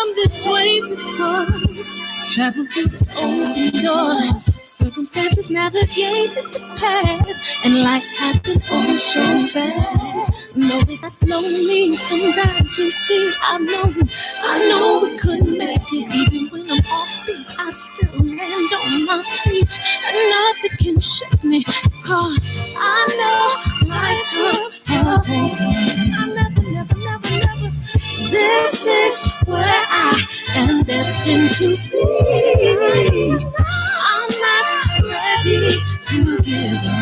come this way before. Travel through the open door. Circumstances navigated the path, and life happened oh so fast. No, it got lonely sometimes. You see, I know we couldn't make it. Even when I'm offbeat, I still land on my feet, and nothing can shake me, cause I know life took a hold. I never. This is where I am destined to be. I'm not ready to give up.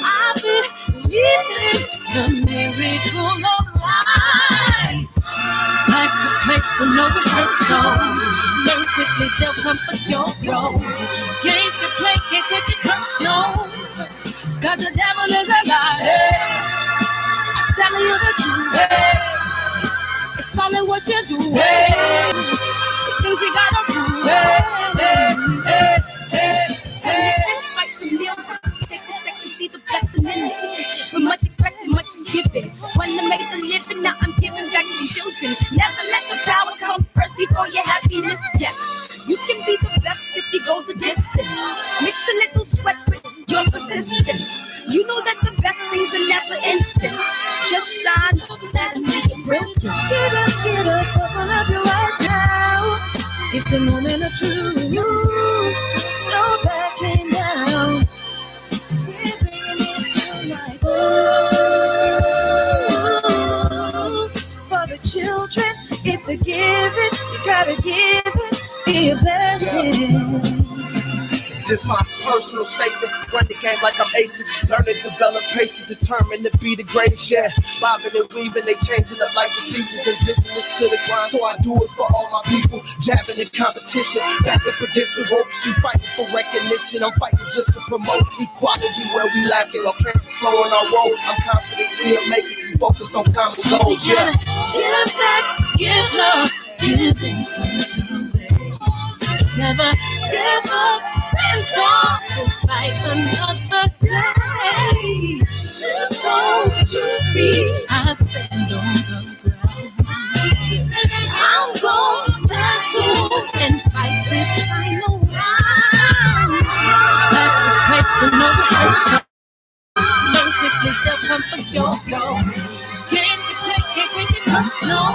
I believe in the miracle of life. Life's a play for no rehearsal. Learn quickly, they'll come for your role. Games can play, can't take it personal. Cause the devil is a liar. I'm telling you the truth. It's all in what you do. Some things you gotta do. It's fight for meal. Take a second, see the blessing in it. From much expected, much is given. When I made the living, now I'm giving back to children. Never let the power come first before your happiness. Yes, you can be the best if you go the distance. Mix a little sweat with your persistence. You know that the best things are never instant. Just shine, let them see your brilliance. Get up, open up your eyes now. It's the moment of truth. No backing down. We're bringing it to life. For the children, it's a given. You gotta give it, be a blessing. This my personal statement. Run the game like I'm aces. Learn to develop patience, determined to be the greatest. Yeah, bobbing and weaving, they changing up like the seasons. Indigenous to the grind, so I do it for all my people. Jabbing in competition, back in predictions. Hopes you fighting for recognition. I'm fighting just to promote equality where we lacking. Or cancer slowing our road. I'm confident we'll make it. We focus on common goals. Yeah. Give back, give love, give inside. Never give up, stand tall to fight another day. 2 toes, 2 feet, I stand on the ground. I'm going back soon and fight this final round. Life's a play for no rehearsal. Learn quickly, they'll come for your goal. Games you play, can't take it personal.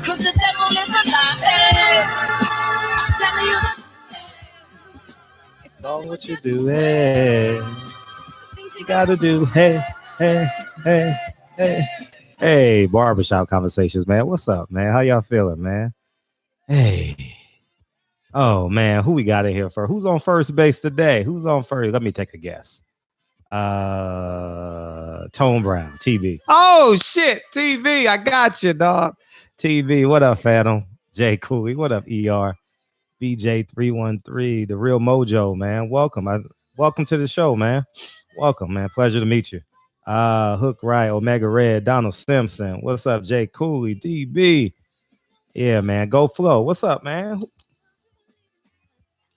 Cause the devil is a liar. Know what you do, hey. You gotta do, hey. Hey, Barbershop Conversations, man. What's up, man? How y'all feeling, man? Hey. Oh, man, who we got in here for? Who's on first base today? Who's on first? Let me take a guess. Tone Brown, TV. Oh, shit, TV. I got you, dog. TV, what up, Phantom? Jay Cooley, what up, ER? BJ313, the real mojo, man. Welcome to the show, man. Welcome, man. Pleasure to meet you. Hook Right, Omega Red, Donald Simpson. What's up, Jay Cooley, DB? Yeah, man. Go Flow. What's up, man?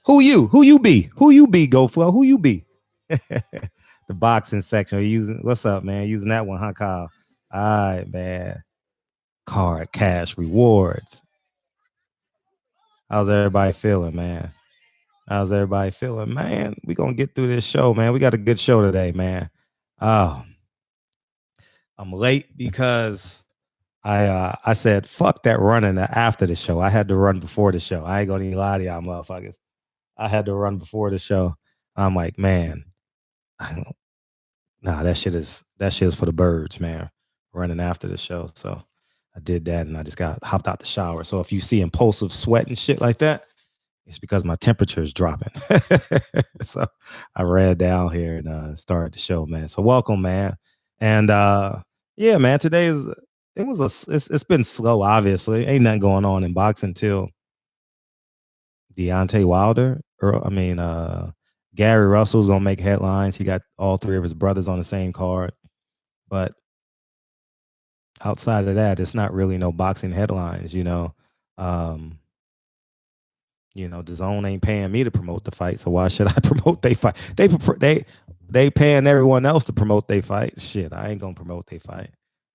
Who you be? Who you be, Go Flow? Who you be? The boxing section. Are you using what's up, man? Using that one, huh, Kyle? All right, man. Card, cash, rewards. How's everybody feeling, man? How's everybody feeling, man? We're going to get through this show, man. We got a good show today, man. Oh, I'm late because I said, fuck that running after the show. I had to run before the show. I ain't going to even lie to y'all motherfuckers. I had to run before the show. I'm like, man, that shit is for the birds, man. Running after the show. So I did that and I just hopped out the shower. So if you see impulsive sweat and shit like that, it's because my temperature is dropping. So I ran down here and started the show, man. So welcome, man. And yeah, man, it's been slow, obviously. Ain't nothing going on in boxing till Deontay Wilder. Gary Russell's gonna make headlines. He got all 3 of his brothers on the same card. But outside of that, it's not really no boxing headlines, the zone ain't paying me to promote the fight, so why should I promote they fight? They paying everyone else to promote they fight. Shit, I ain't gonna promote they fight.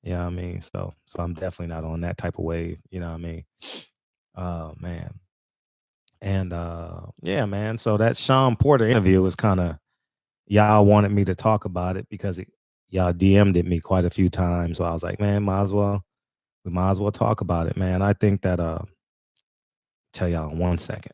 You know what I mean? So I'm definitely not on that type of wave. You know what I mean? Oh man. And yeah, man. So that Shawn Porter interview was kind of, y'all wanted me to talk about it because y'all DM'd it me quite a few times. So I was like, man, we might as well talk about it, man. I think that tell y'all in 1 second.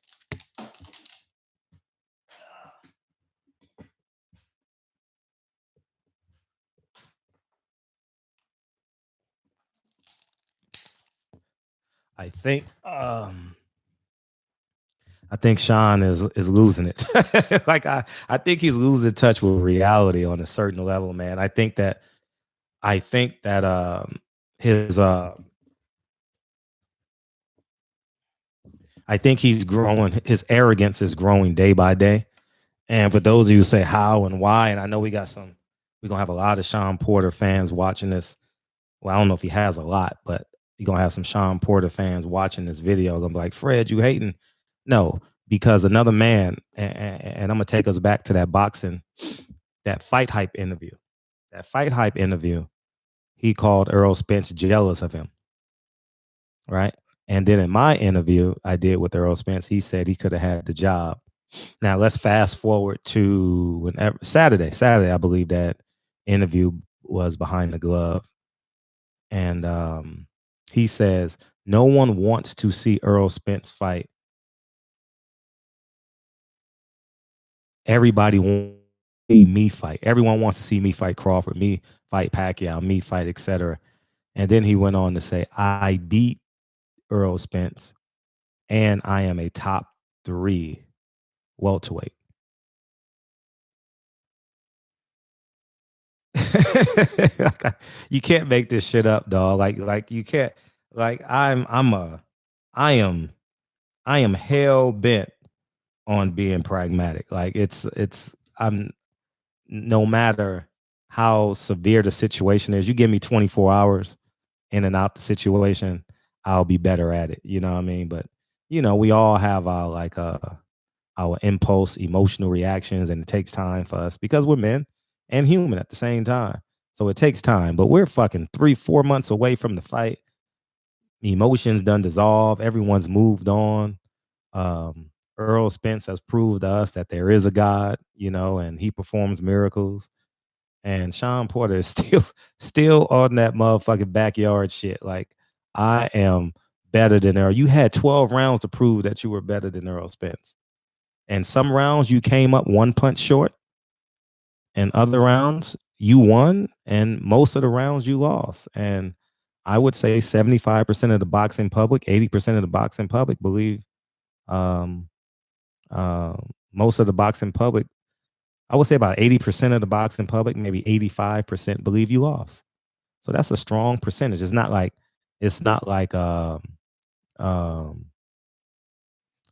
I think Shawn is losing it. Like I think he's losing touch with reality on a certain level, man. I think that his I think he's growing, his arrogance is growing day by day. And for those of you who say how and why, and I know we're gonna have a lot of Shawn Porter fans watching this. Well, I don't know if he has a lot, but you're gonna have some Shawn Porter fans watching this video gonna be like, Fred, you hating? No, because another man, and I'm gonna take us back to that boxing, that fight hype interview. That fight hype interview, he called Errol Spence jealous of him. Right. And then in my interview I did with Errol Spence, he said he could have had the job. Now let's fast forward to whenever Saturday, I believe that interview was behind the glove. And he says, no one wants to see Errol Spence fight. Everybody wants to see me fight. Everyone wants to see me fight Crawford, me fight Pacquiao, me fight, etc. And then he went on to say, I beat Errol Spence and I am a top 3 welterweight. You can't make this shit up, dog. Like you can't. Like I am hell bent on being pragmatic. Like I'm no matter how severe the situation is, you give me 24 hours in and out the situation, I'll be better at it. You know what I mean? But we all have our impulse, emotional reactions, and it takes time for us because we're men and human at the same time. So it takes time, but we're fucking 3-4 months away from the fight. Emotions done dissolve. Everyone's moved on. Earl Spence has proved to us that there is a God, and he performs miracles. And Shawn Porter is still on that motherfucking backyard shit. Like, I am better than Earl. You had 12 rounds to prove that you were better than Earl Spence. And some rounds you came up 1 punch short, and other rounds you won, and most of the rounds you lost. And I would say 75% of the boxing public, 80% of the boxing public believe, most of the boxing public, I would say about 80% of the boxing public, maybe 85% believe you lost. So that's a strong percentage. It's not like I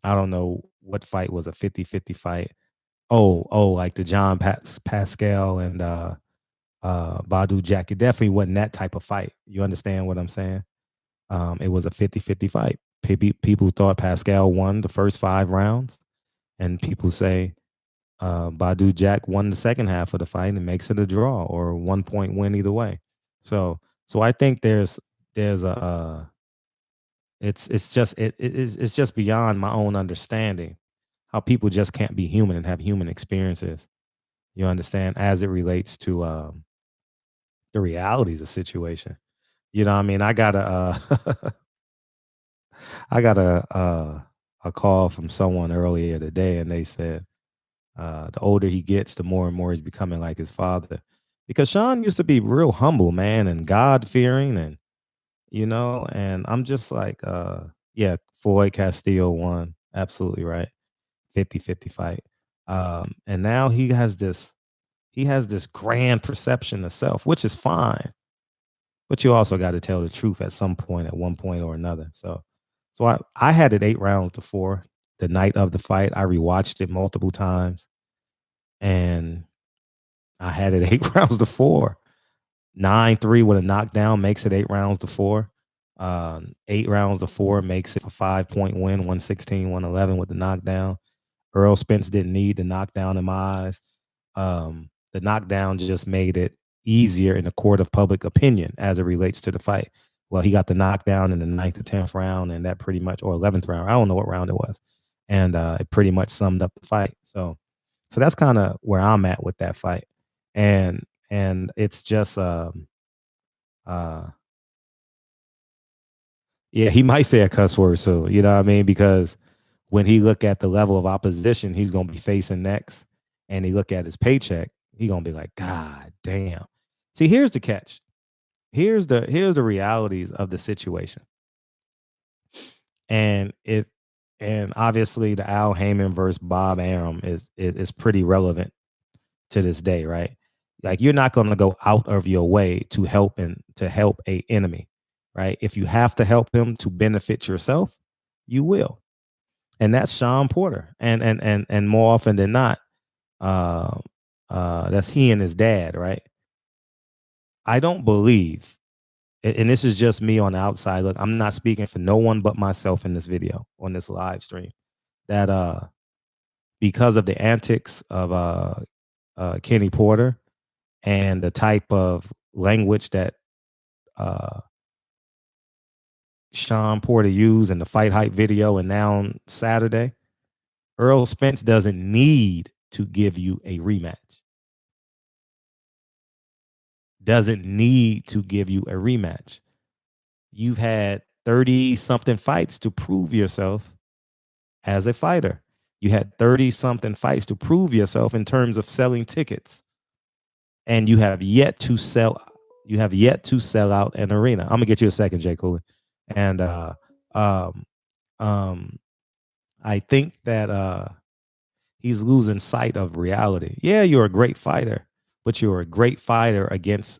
don't know what fight was a 50-50 fight. Like the John Pascal and Badu Jack. It definitely wasn't that type of fight. You understand what I'm saying? It was a 50-50 fight. People thought Pascal won the first 5 rounds, and people say Badu Jack won the second half of the fight and makes it a draw or a 1-point win either way. So I think there's a it's just beyond my own understanding how people just can't be human and have human experiences. You understand, as it relates to the realities of the situation. You know what I mean? I got a call from someone earlier today, and they said the older he gets, the more and more he's becoming like his father. Because Shawn used to be real humble, man, and God fearing, and and I'm just like, yeah, Floyd Castillo won, absolutely right, 50-50 fight, and now he has this grand perception of self, which is fine. But you also got to tell the truth at some point, at one point or another. So I had it 8 rounds to 4 the night of the fight. I rewatched it multiple times, and I had it 8 rounds to 4. 9-3 with a knockdown makes it 8 rounds to 4. 8 rounds to 4 makes it a 5-point win, 116-111 with the knockdown. Earl Spence didn't need the knockdown in my eyes. The knockdown just made it easier in the court of public opinion as it relates to the fight. Well, he got the knockdown in the 9th or 10th round, and that pretty much, or 11th round. I don't know what round it was, and it pretty much summed up the fight. So that's kind of where I'm at with that fight, and it's just yeah, he might say a cuss word, so you know what I mean, because when he look at the level of opposition he's gonna be facing next, and he look at his paycheck, he gonna be like, God damn. See, here's the catch. Here's the realities of the situation. And obviously the Al Heyman versus Bob Arum is pretty relevant to this day, right? Like, you're not going to go out of your way to help a enemy, right? If you have to help him to benefit yourself, you will. And that's Shawn Porter. And more often than not, that's he and his dad, right? I don't believe, and this is just me on the outside. Look, I'm not speaking for no one but myself in this video, on this live stream, that because of the antics of Kenny Porter and the type of language that Shawn Porter used in the Fight Hype video and now on Saturday, Earl Spence doesn't need to give you a rematch. Doesn't need to give you a rematch. You've had 30-something fights to prove yourself as a fighter. You had 30-something fights to prove yourself in terms of selling tickets. And you have yet to sell out an arena. I'm gonna get you a second, Jay Cooley. And I think that he's losing sight of reality. Yeah, you're a great fighter, but you're a great fighter against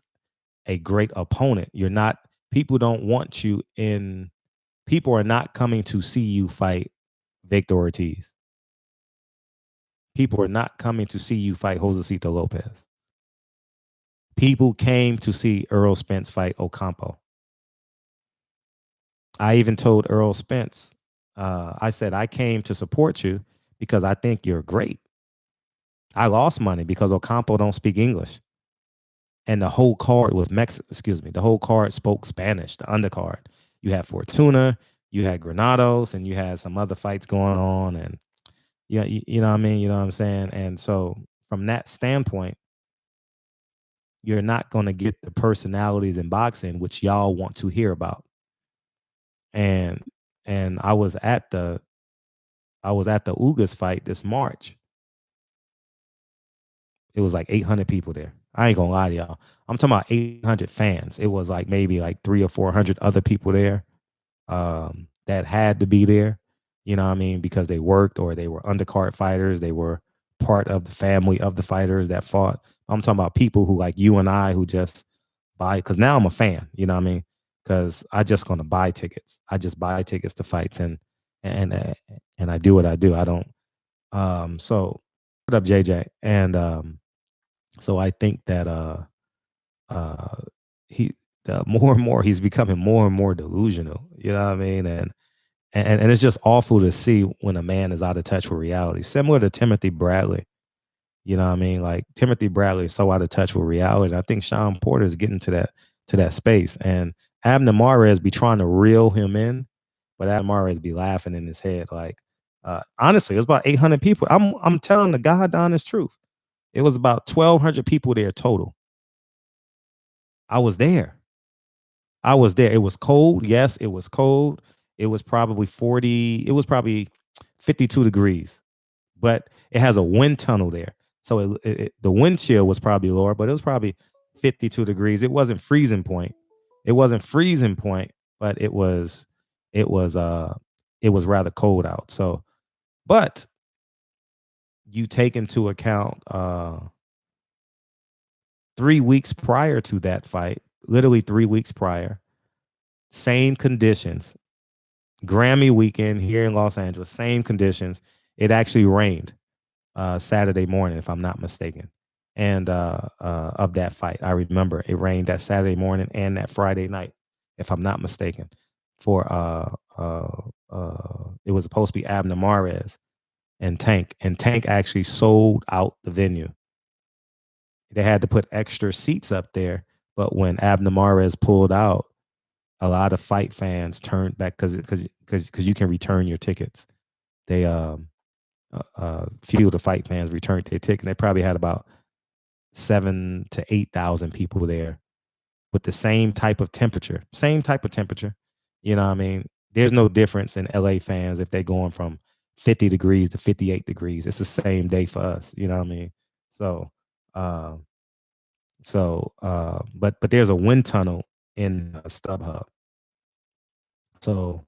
a great opponent. You're not, people don't want you in, people are not coming to see you fight Victor Ortiz. People are not coming to see you fight Josecito Lopez. People came to see Earl Spence fight Ocampo. I even told Earl Spence, I said, I came to support you because I think you're great. I lost money because Ocampo don't speak English. And the whole card was the whole card spoke Spanish, the undercard. You had Fortuna, you had Granados, and you had some other fights going on. And you know what I mean? You know what I'm saying? And so from that standpoint, you're not going to get the personalities in boxing, which y'all want to hear about. And I was at the Ugas fight this March. It was like 800 people there. I ain't gonna lie to y'all. I'm talking about 800 fans. It was like maybe like 300 or 400 other people there that had to be there. You know what I mean? Because they worked or they were undercard fighters. They were part of the family of the fighters that fought. I'm talking about people who like you and I who just buy, because now I'm a fan. You know what I mean? Because I just gonna buy tickets. I just buy tickets to fights and I do what I do. I don't. So what up, JJ? And so I think that more and more he's becoming more and more delusional. You know what I mean? And it's just awful to see when a man is out of touch with reality. Similar to Timothy Bradley. You know what I mean? Like Timothy Bradley is so out of touch with reality. And I think Shawn Porter is getting to that space. And Abner Mares be trying to reel him in, but Abner Mares be laughing in his head. Like honestly, it was about 800 people. I'm telling the God honest truth. It was about 1,200 people there total. I was there. It was cold. Yes, it was cold. It was probably 52 degrees, but it has a wind tunnel there. So the wind chill was probably lower, but it was probably 52 degrees. It wasn't freezing point. But it was rather cold out. So, but you take into account 3 weeks prior to that fight, literally 3 weeks prior, same conditions, Grammy weekend here in Los Angeles, same conditions. It actually rained Saturday morning, if I'm not mistaken. And of that fight, I remember it rained that Saturday morning and that Friday night, if I'm not mistaken. For it was supposed to be Abner Mares and Tank actually sold out the venue. they had to put extra seats up there. But when Abner Mares pulled out, a lot of fight fans turned back because you can return your tickets. They few of the fight fans returned their ticket. They probably had about 7,000 to 8,000 people there with the same type of temperature. You know what I mean? There's no difference in LA fans if they're going from 50 degrees to 58 degrees. It's the same day for us. You know what I mean? So, but there's a wind tunnel in StubHub. So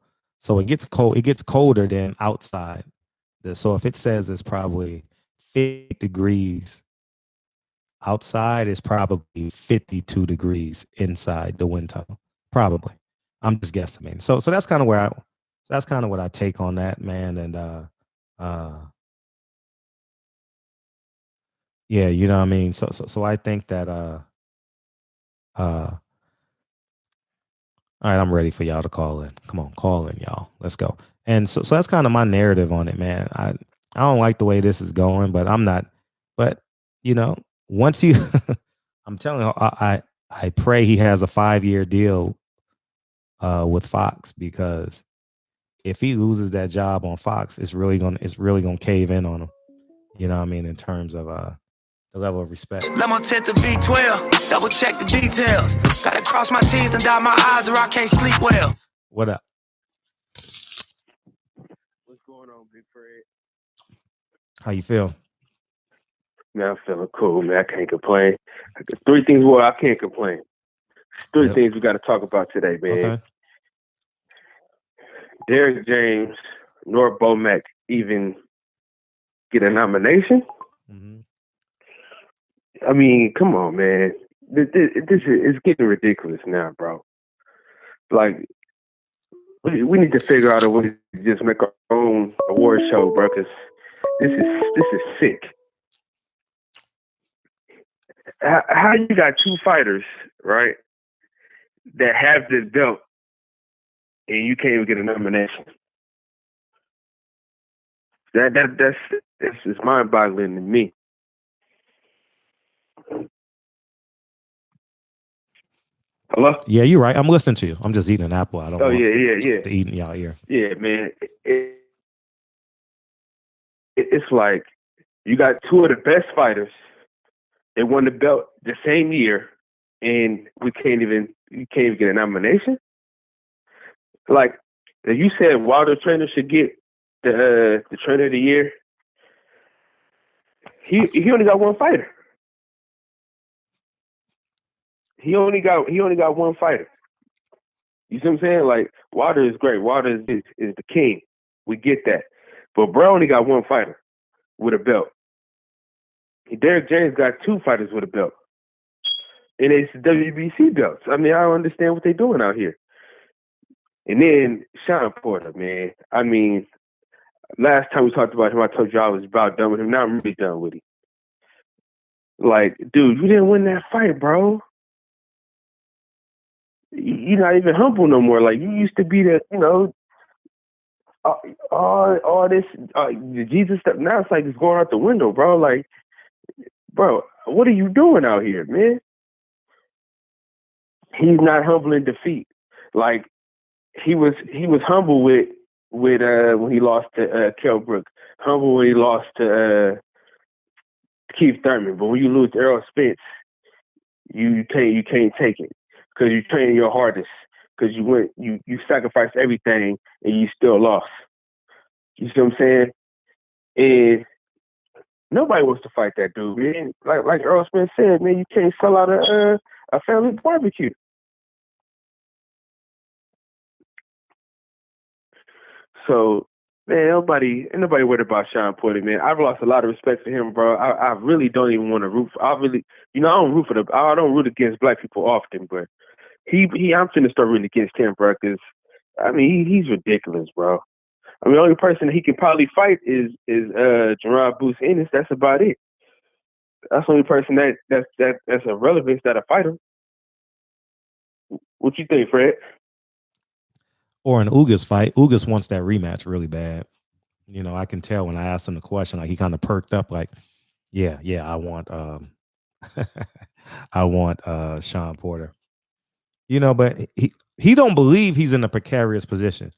it gets cold. It gets colder than outside. So if it says it's probably 50 degrees outside, it's probably 52 degrees inside the wind tunnel. Probably. I'm just guesstimating. So that's kind of what I take on that, man. And yeah, you know what I mean? So I think that all right, I'm ready for y'all to call in. Come on, call in, y'all. Let's go. And so that's kind of my narrative on it, man. I don't like the way this is going, but I'm not. But you know, once you, I'm telling you, I pray he has a 5-year deal with Fox, because if he loses that job on Fox, it's really gonna cave in on him. You know what I mean, in terms of the level of respect. Lemo tent the V12, double check the details. Gotta cross my T's and dot my I's or I can't sleep well. What up? What's going on, Big Fred? How you feel? Man, I'm feeling cool, man. I can't complain. 3 things where I can't complain. 3 things we got to talk about today, man. Okay. Derek James, nor Bomac even get a nomination? Mm-hmm. I mean, come on, man. This is getting ridiculous now, bro. Like, we need to figure out a way to just make our own award show, bro, because this is sick. How you got 2 fighters, right, that have this belt, and you can't even get a nomination? That's just mind-boggling to me. Hello? Yeah, you're right. I'm listening to you. I'm just eating an apple. I don't want yeah. to eat in y'all ear. Yeah, man. It's like you got 2 of the best fighters. They won the belt the same year, and you can't even get a nomination. Like you said, Wilder trainer should get the trainer of the year. He only got 1 fighter. He only got 1 fighter. You see what I'm saying? Like, Wilder is great. Wilder is the king. We get that. But bro only got 1 fighter with a belt. Derek James got 2 fighters with a belt. And it's WBC belts. I mean, I don't understand what they're doing out here. And then Shawn Porter, man. I mean, last time we talked about him, I told you I was about done with him. Now I'm really done with him. Like, dude, you didn't win that fight, bro. You're not even humble no more. Like, you used to be the, all this, the Jesus stuff. Now it's like it's going out the window, bro. Like, bro, what are you doing out here, man? He's not humble in defeat. Like, he was humble with when he lost to Kell Brook. Humble when he lost to Keith Thurman. But when you lose to Errol Spence, you can't take it, because you train your hardest, because you sacrificed everything and you still lost. You see what I'm saying? And nobody wants to fight that dude, man. Like Errol Spence said, man, you can't sell out a family barbecue. So, man, ain't nobody worried about Shawn Porter, man. I've lost a lot of respect for him, bro. I really don't even want to root for. I don't root for I don't root against black people often, but I'm finna start rooting against him, bro. Because I mean, he's ridiculous, bro. I mean, the only person he can probably fight is Gerard Booth Ennis. That's about it. That's the only person that's a relevance that'll fight him. What you think, Fred? Or an Ugas fight. Ugas wants that rematch really bad. You know, I can tell when I asked him the question, like he kind of perked up, like, yeah, I want I want Shawn Porter. You know, but he don't believe he's in a precarious position.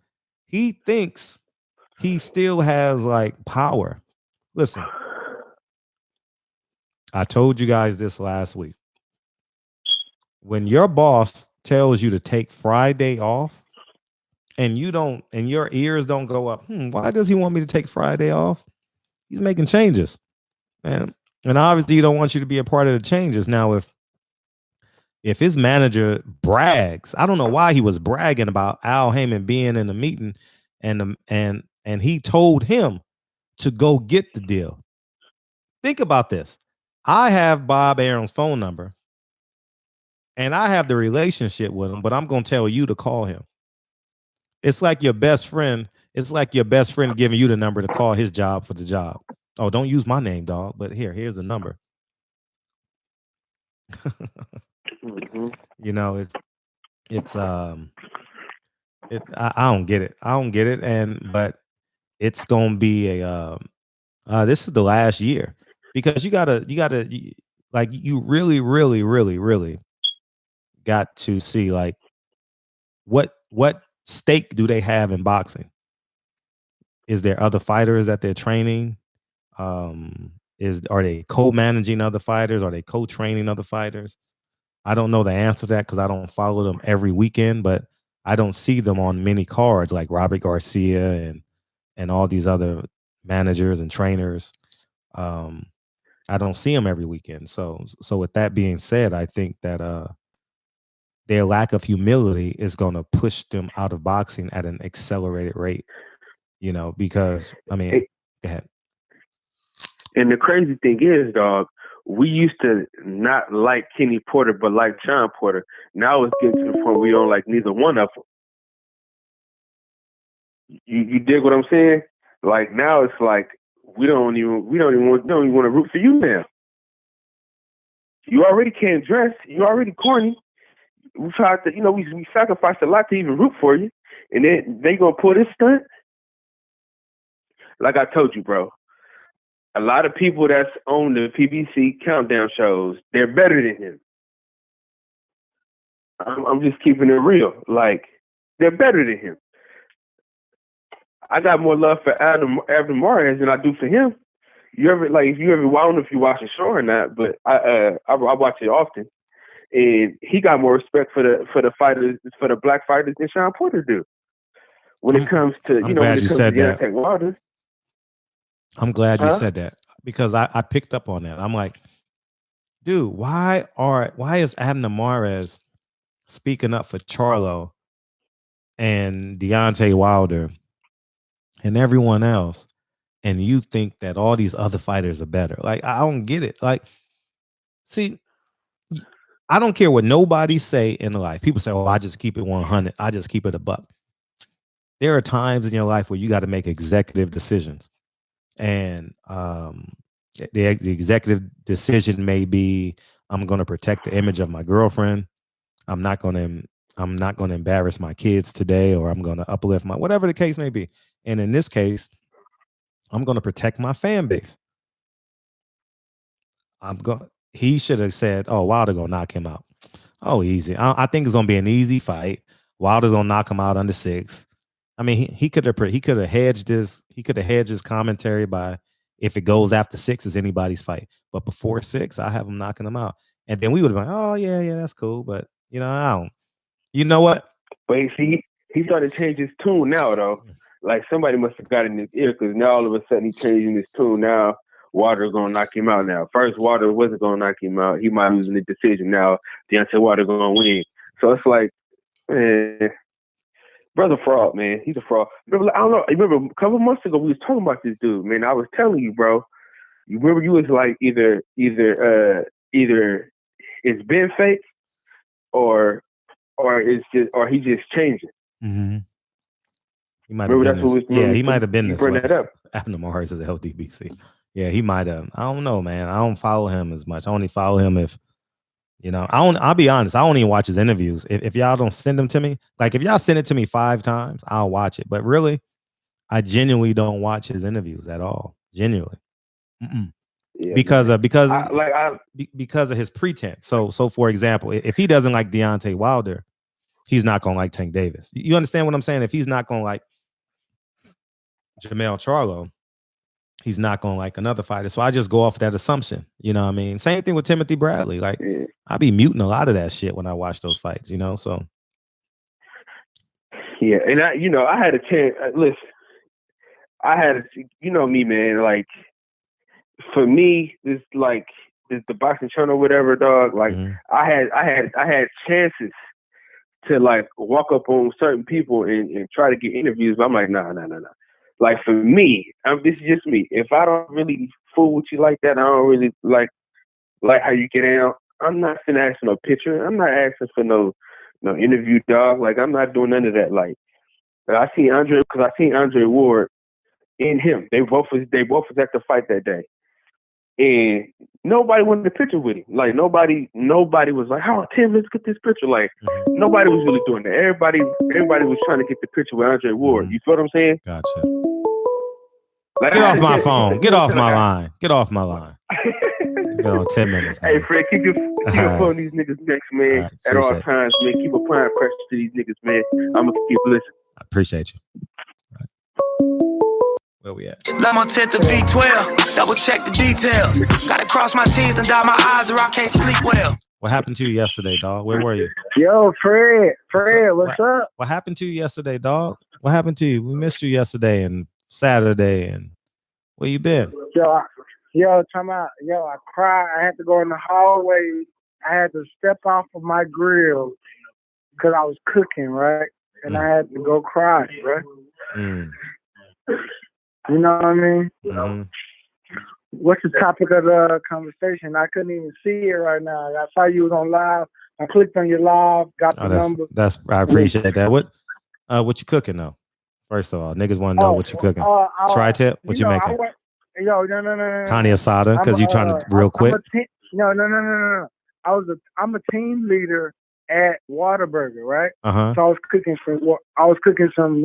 He thinks he still has like power. Listen, I told you guys this last week. When your boss tells you to take Friday off and you don't, and your ears don't go up, why does he want me to take Friday off? He's making changes, man. And obviously he don't want you to be a part of the changes. Now, if his manager brags, I don't know why he was bragging about Al Heyman being in the meeting and he told him to go get the deal. Think about this. I have Bob Aaron's phone number and I have the relationship with him, but I'm going to tell you to call him. It's like your best friend. It's like your best friend giving you the number to call his job for the job. Oh, don't use my name, dog, but here's the number. You know, I don't get it. I don't get it. But it's going to be this is the last year because you gotta like you really, really, really, really got to see like what stake do they have in boxing? Is there other fighters that they're training? Are they co-managing other fighters? Are they co-training other fighters? I don't know the answer to that because I don't follow them every weekend, but I don't see them on many cards like Robert Garcia and all these other managers and trainers. I don't see them every weekend. So with that being said, I think that their lack of humility is going to push them out of boxing at an accelerated rate. You know, because I mean, go ahead. And the crazy thing is, dog, we used to not like Kenny Porter, but like Shawn Porter. Now it's getting to the point we don't like neither one of them. You dig what I'm saying? Like now it's like we don't even want to root for you now. You already can't dress. You already corny. We tried to, we sacrificed a lot to even root for you, and then they gonna pull this stunt. Like I told you, bro. A lot of people that's on the PBC countdown shows, they're better than him. I'm just keeping it real. Like, they're better than him. I got more love for Adam Mares than I do for him. I don't know if you watch the show or not, but I watch it often. And he got more respect for the fighters, for the black fighters than Shawn Porter do. When it comes to, when it comes to Deontay Wilder. I'm glad you said that because I picked up on that. I'm like, dude, why is Abner Mares speaking up for Charlo and Deontay Wilder and everyone else, and you think that all these other fighters are better? Like, I don't get it. Like, see, I don't care what nobody say in life. People say, "Oh, I just keep it 100. I just keep it a buck." There are times in your life where you got to make executive decisions. And the executive decision may be, I'm going to protect the image of my girlfriend. I'm not going to embarrass my kids today, or I'm going to uplift whatever the case may be. And in this case, I'm going to protect my fan base. He should have said, "Oh, Wilder going to knock him out." Oh, easy. I think it's going to be an easy fight. Wilder's going to knock him out under 6. I mean, he could have hedged his commentary by, if it goes after 6, it's anybody's fight. But before 6, I have him knocking him out. And then we would have been, oh yeah, that's cool. But I don't. You know what? But he started to change his tune now, though. Like somebody must have got in his ear, because now all of a sudden he's changing his tune. Now Wilder's gonna knock him out. Now first Wilder wasn't gonna knock him out. He might lose in the decision. Now Deontay Wilder gonna win. So it's like, man. Brother fraud, man. He's a fraud. I don't know. Remember a couple of months ago we was talking about this dude, man. I was telling you, bro. You remember you was like either it's been fake or he's just changing. Mm-hmm. He might have been this. He might have been this. Bring that up. Abner Mares is LDBC. Yeah, he might have. I don't know, man. I don't follow him as much. I only follow him if I'll be honest. I don't even watch his interviews. If y'all don't send them to me, like if y'all send it to me 5 times, I'll watch it. But really, I genuinely don't watch his interviews at all. Genuinely. Mm-mm. Yeah, because man. of because of his pretense. So for example, if he doesn't like Deontay Wilder, he's not gonna like Tank Davis. You understand what I'm saying? If he's not gonna like Jamel Charlo, he's not gonna like another fighter. So I just go off that assumption. You know what I mean? Same thing with Timothy Bradley. Like I be muting a lot of that shit when I watch those fights. You know, so yeah, and I had a chance. Listen, you know me, man. Like for me, this the boxing channel, whatever, dog. Like I had chances to like walk up on certain people and try to get interviews, but I'm like, nah. Like for me, this is just me. If I don't really fool with you like that, I don't really like how you get out. I'm not finna ask for no picture. I'm not asking for no interview, dog. Like I'm not doing none of that. Like I seen Andre Ward in him. They both was at the fight that day. And nobody wanted a picture with him. Like nobody was like, "Oh, Tim, let's get this picture." Like nobody was really doing that. Everybody was trying to get the picture with Andre Ward. You feel what I'm saying? Gotcha. Like, get off my phone. Get off my line. Get off my line. You got 10 minutes. Hey, Fred, keep your phone on these niggas next, man. Right, at all times, man. Keep applying pressure to these niggas, man. I'm gonna keep listening. I appreciate you. Right. Where we at? I'm on 10 to B12. Double check the details. Gotta cross my T's and dot my I's or I can't sleep well. What happened to you yesterday, dog? Where were you? Yo, Fred, what's up? What happened to you yesterday, dog? What happened to you? We missed you yesterday and Saturday, and where you been? Yo, I cried. I had to go in the hallway. I had to step off of my grill because I was cooking, right? And I had to go cry, right? You know what I mean? Mm-hmm. What's the topic of the conversation? I couldn't even see it right now. I saw you was on live. I clicked on your live, got the number. I appreciate that. What you cooking though? First of all, niggas want to know what you cooking. Tri-tip, what you making? No. Carne asada, because you trying to real quick. No. I'm a team leader at Whataburger, right? So I was cooking some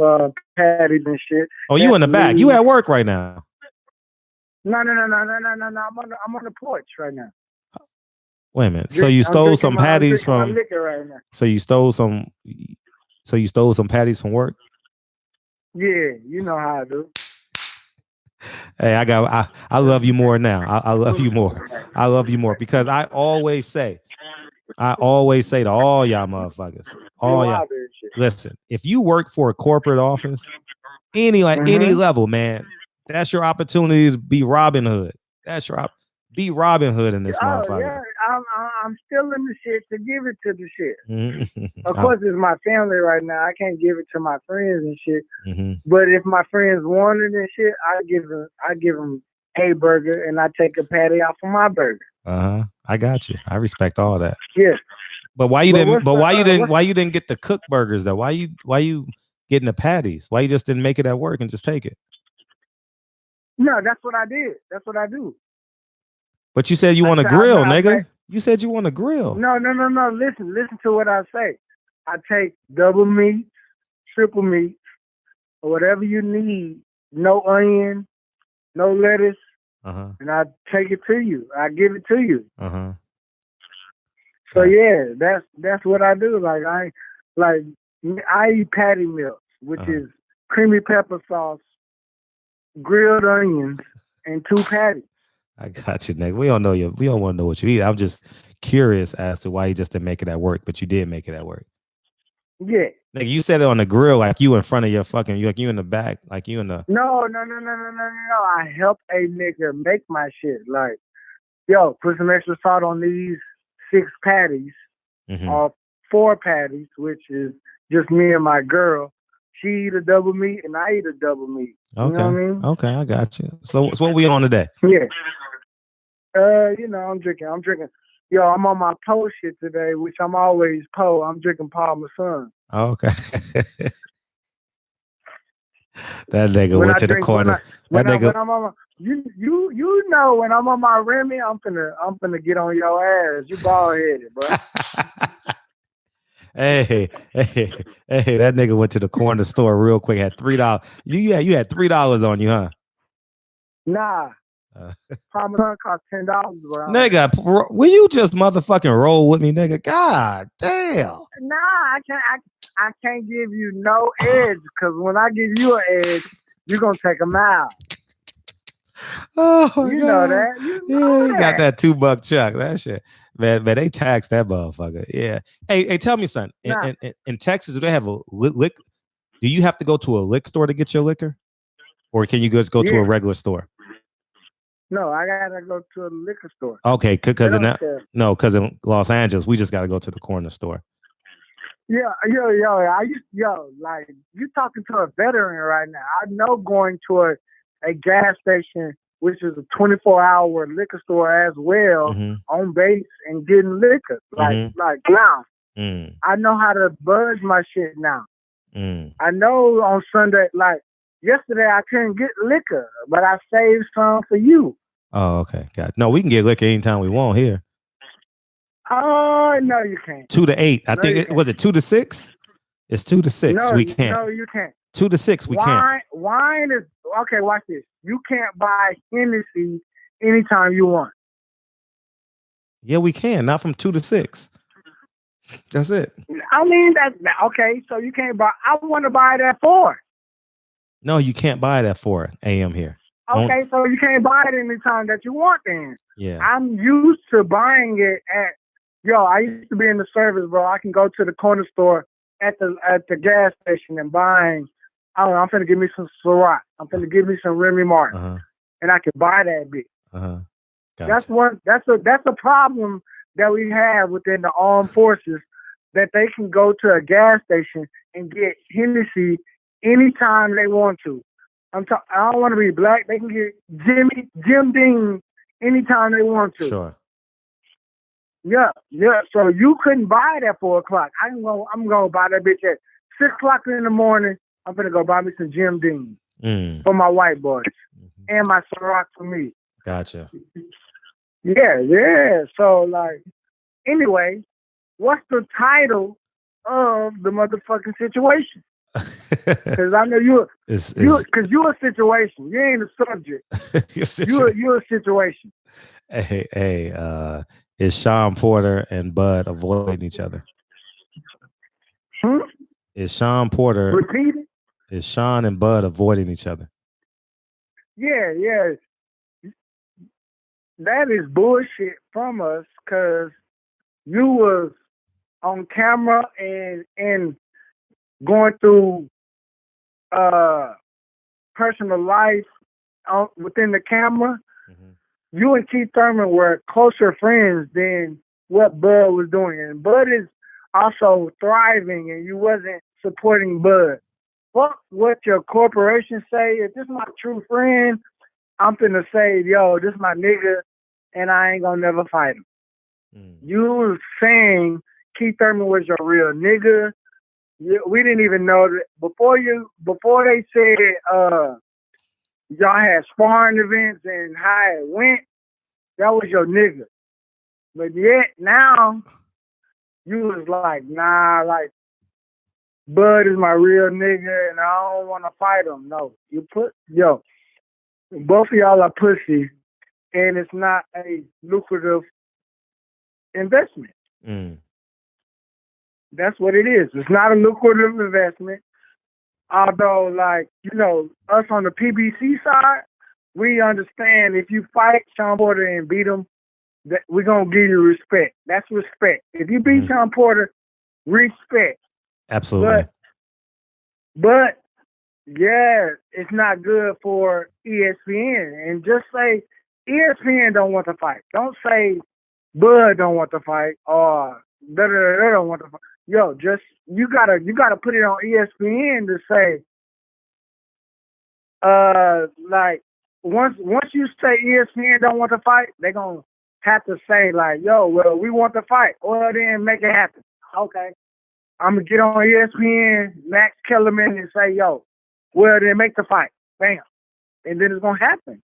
patties and shit. Oh, you in the back? You at work right now? No. I'm on the porch right now. Wait a minute. So you stole some patties from? Right now. So you stole some patties from work? Yeah, you know how I do. Hey, I love you more now. I love you more. I love you more because I always say to all y'all motherfuckers, all y'all, listen, if you work for a corporate office, any level, man, that's your opportunity to be Robin Hood. Be Robin Hood in this motherfucker. Yeah, I'm still in the shit to give it to the shit. Of course, it's my family right now. I can't give it to my friends and shit. But if my friends wanted and shit, I give them a burger and I take a patty off of my burger. I got you. I respect all that. Yeah. But why you didn't get the cooked burgers though? Why you getting the patties? Why you just didn't make it at work and just take it? No, that's what I did. That's what I do. But you said you want to grill, nigga. You said you want to grill. No. Listen to what I say. I take double meat, triple meat, or whatever you need. No onion, no lettuce, and I take it to you. I give it to you. So yeah, that's what I do. Like I eat patty melts, which is creamy pepper sauce, grilled onions, and 2 patties. I got you, nigga. We don't want to know what you eat. I'm just curious as to why you just didn't make it at work, but you did make it at work. Yeah. Nigga, you said it on the grill like you in front of your fucking, you in the back, like you in the. No. I help a nigga make my shit. Like, yo, put some extra salt on these 6 patties, or 4 patties, which is just me and my girl. She eat a double meat and I eat a double meat. Okay. You know what I mean? Okay, I got you. So what we on today? Yeah. I'm drinking. Yo, I'm on my Po shit today, which I'm always Po. I'm drinking Parmesan. Okay. That nigga went to the corner. You know when I'm on my Remy, I'm finna get on your ass. You bald headed, bro. Hey, that nigga went to the corner store real quick, had $3. You had $3 on you, huh? Nah. Parmesan costs $10, bro. Nigga, will you just motherfucking roll with me, nigga? God damn. Nah, I can't give you no edge, because when I give you an edge, you're gonna take a mile. Oh, you God. know that. You know that. Got that $2 chuck. That shit. Man, they tax that motherfucker. Yeah. Hey, tell me, son. In Texas, do they have a lick? Do you have to go to a liquor store to get your liquor? Or can you just go to a regular store? No, I gotta go to a liquor store. Okay, because in Los Angeles, we just gotta go to the corner store. Yeah, like you talking to a veteran right now. I know going to a gas station, which is a 24-hour liquor store as well, on base and getting liquor. Like now. I know how to buzz my shit now. I know on Sunday, like yesterday, I couldn't get liquor, but I saved some for you. Oh, okay. Got it. No, we can get liquor anytime we want here. Oh, no, you can't. 2 to 8. I think was it 2 to 6? It's 2 to 6. No, we can't. No, you can't. 2 to 6. We can't. Wine is okay. Watch this. You can't buy Hennessy anytime you want. Yeah, we can. Not from 2 to 6. That's it. I mean, that's okay. So you can't buy. I want to buy it at 4. No, you can't buy it at 4 a.m. here. Okay, so you can't buy it anytime that you want. Then yeah, I'm used to buying it at. I used to be in the service, bro. I can go to the corner store at the gas station and buying. I don't know, I'm finna give me some Ciroc. I'm finna give me some Remy Martin, and I can buy that bitch. Gotcha. That's a problem that we have within the armed forces, that they can go to a gas station and get Hennessy anytime they want to. I don't want to be black. They can get Jim Dean anytime they want to. Sure. Yeah. So you couldn't buy it at 4 o'clock. I'm gonna buy that bitch at 6 o'clock in the morning. I'm gonna go buy me some Jim Dean for my white boys and my Ciroc for me. Gotcha. Yeah. So like, anyway, what's the title of the motherfucking situation? Because I know you're a situation. You ain't a subject. You're a situation. Hey, is Shawn Porter and Bud avoiding each other? Is Shawn Porter? Repeat it. Is Shawn and Bud avoiding each other? Yeah. That is bullshit from us, because you was on camera and going through personal life within the camera. You and Keith Thurman were closer friends than what Bud was doing. And Bud is also thriving, and you wasn't supporting Bud. Fuck what your corporation say. If this is my true friend, I'm finna say, this my nigga, and I ain't gonna never fight him. You was saying Keith Thurman was your real nigga. We didn't even know that before they said y'all had sparring events and how it went. That was your nigga. But yet now you was like, nah, like Bud is my real nigga and I don't want to fight him. No, both of y'all are pussy, and it's not a lucrative investment. That's what it is. It's not a lucrative investment. Although, like, us on the PBC side, we understand if you fight Shawn Porter and beat him, that we're going to give you respect. That's respect. If you beat Shawn Porter, respect. Absolutely. But yeah, it's not good for ESPN. And just say ESPN don't want to fight. Don't say Bud don't want to fight or they don't want to fight. You gotta put it on ESPN to say, like once you say ESPN don't want to fight, they're gonna have to say like, we want to fight. Well, then make it happen. Okay, I'm gonna get on ESPN, Max Kellerman, and say, well, then make the fight. Bam, and then it's gonna happen.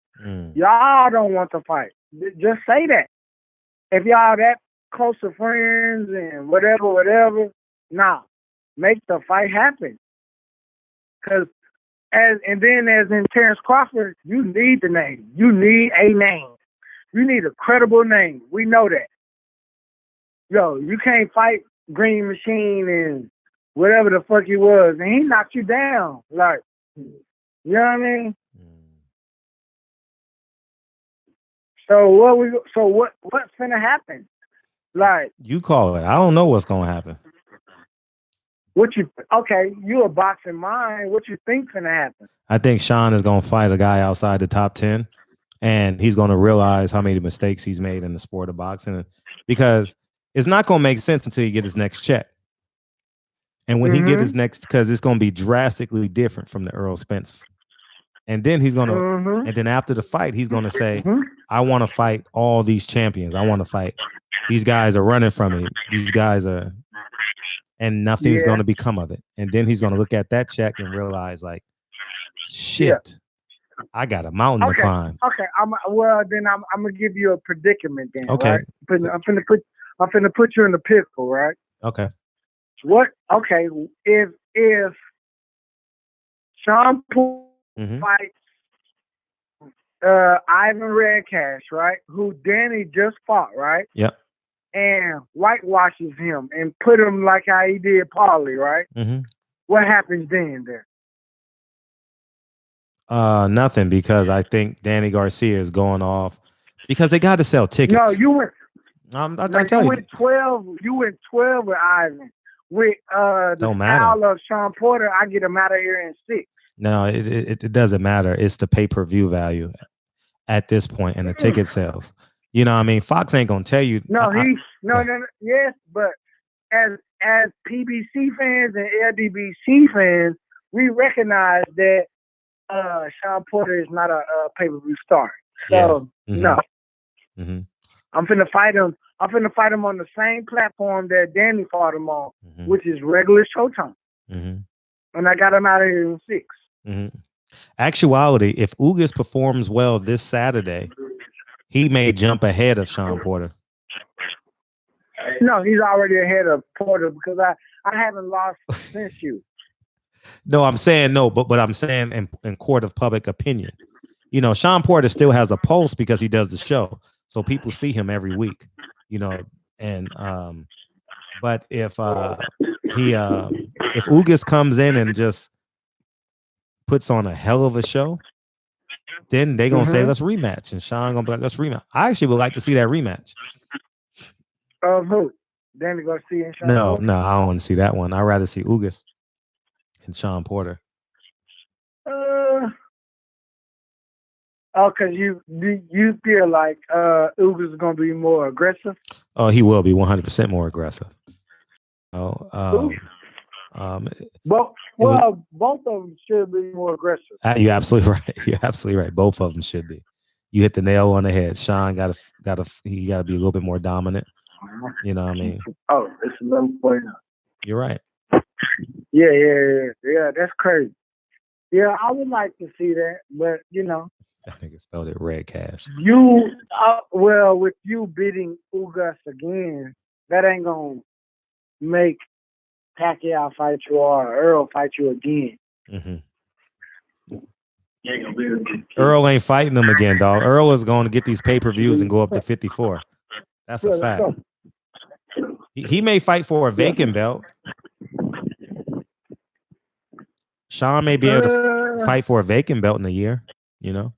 Y'all don't want to fight. Just say that. If y'all that close to friends and whatever, nah, make the fight happen. Because and then as in Terrence Crawford, you need the name. You need a name. You need a credible name. We know that. Yo, you can't fight Green Machine and whatever the fuck he was, and he knocked you down. Like, you know what I mean? So what's gonna happen? Like, you call it. I don't know what's gonna happen. You a boxing mind. What you think's gonna happen? I think Shawn is gonna fight a guy outside the top 10, and he's gonna realize how many mistakes he's made in the sport of boxing, because it's not gonna make sense until he get his next check. And when he get his next, because it's gonna be drastically different from the Errol Spence. And then he's gonna, and then after the fight, he's gonna say, I want to fight all these champions. I want to fight. These guys are running from me. These guys are, and nothing's going to become of it. And then he's going to look at that check and realize, like, shit, I got a mountain to climb. Okay, I'm gonna give you a predicament then. Okay, right? I'm finna put you in the pickle, right? Okay. What? Okay, if Shawn fights Ivan Redcash, right? Who Danny just fought, right? Yep. And whitewashes him and put him like how he did Paulie, right? What happens then there? Nothing, because I think Danny Garcia is going off because they got to sell tickets. No, you went. You went 12. You went 12 with Ivan. With the style of Shawn Porter, I get him out of here in 6. No, it doesn't matter. It's the pay-per-view value at this point and the ticket sales. You know what I mean? Fox ain't gonna tell you. No, yes, but as PBC fans and LDBC fans, we recognize that Shawn Porter is not a pay-per-view star. So no. I'm finna fight him. I'm finna fight him on the same platform that Danny fought him on, which is regular Showtime. And I got him out of here in 6. Actuality, if Ugas performs well this Saturday, he may jump ahead of Shawn Porter. No, he's already ahead of Porter because I haven't lost since you. No, I'm saying no, but I'm saying in court of public opinion. You know, Shawn Porter still has a pulse because he does the show. So people see him every week, you know, and but if Ugas comes in and just puts on a hell of a show, then they're gonna say let's rematch, and Shawn gonna be like, let's rematch. I actually would like to see that rematch. Who? Danny Garcia and Shawn Porter? No, I don't want to see that one. I'd rather see Ugas and Shawn Porter. Because you feel like Ugas is gonna be more aggressive. Oh, he will be 100% more aggressive. Both of them should be more aggressive. You're absolutely right. You're absolutely right. Both of them should be. You hit the nail on the head. Shawn gotta be a little bit more dominant. You know what I mean? Oh, it's 11 You're right. Yeah. That's crazy. Yeah, I would like to see that, but you know. I think it spelled it Red Cash. With you beating Ugas again, that ain't gonna make Pacquiao fight you or Earl fight you again. Earl ain't fighting him again, dog. Earl is going to get these pay-per-views and go up to 54. That's a fact. He may fight for a vacant belt. Shawn may be able to fight for a vacant belt in a year, you know,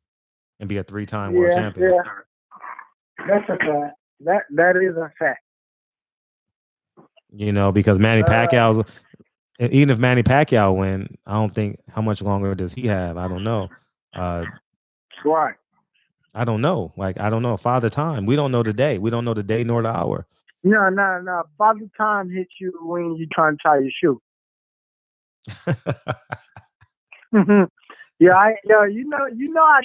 and be a 3-time world champion. Yeah. That's a fact. That is a fact. You know, because Manny Pacquiao's, even if Manny Pacquiao win, I don't think, how much longer does he have? I don't know. Right. I don't know. Like, I don't know. Father Time. We don't know the day. We don't know the day nor the hour. No. Father Time hits you when you trying to tie your shoe. I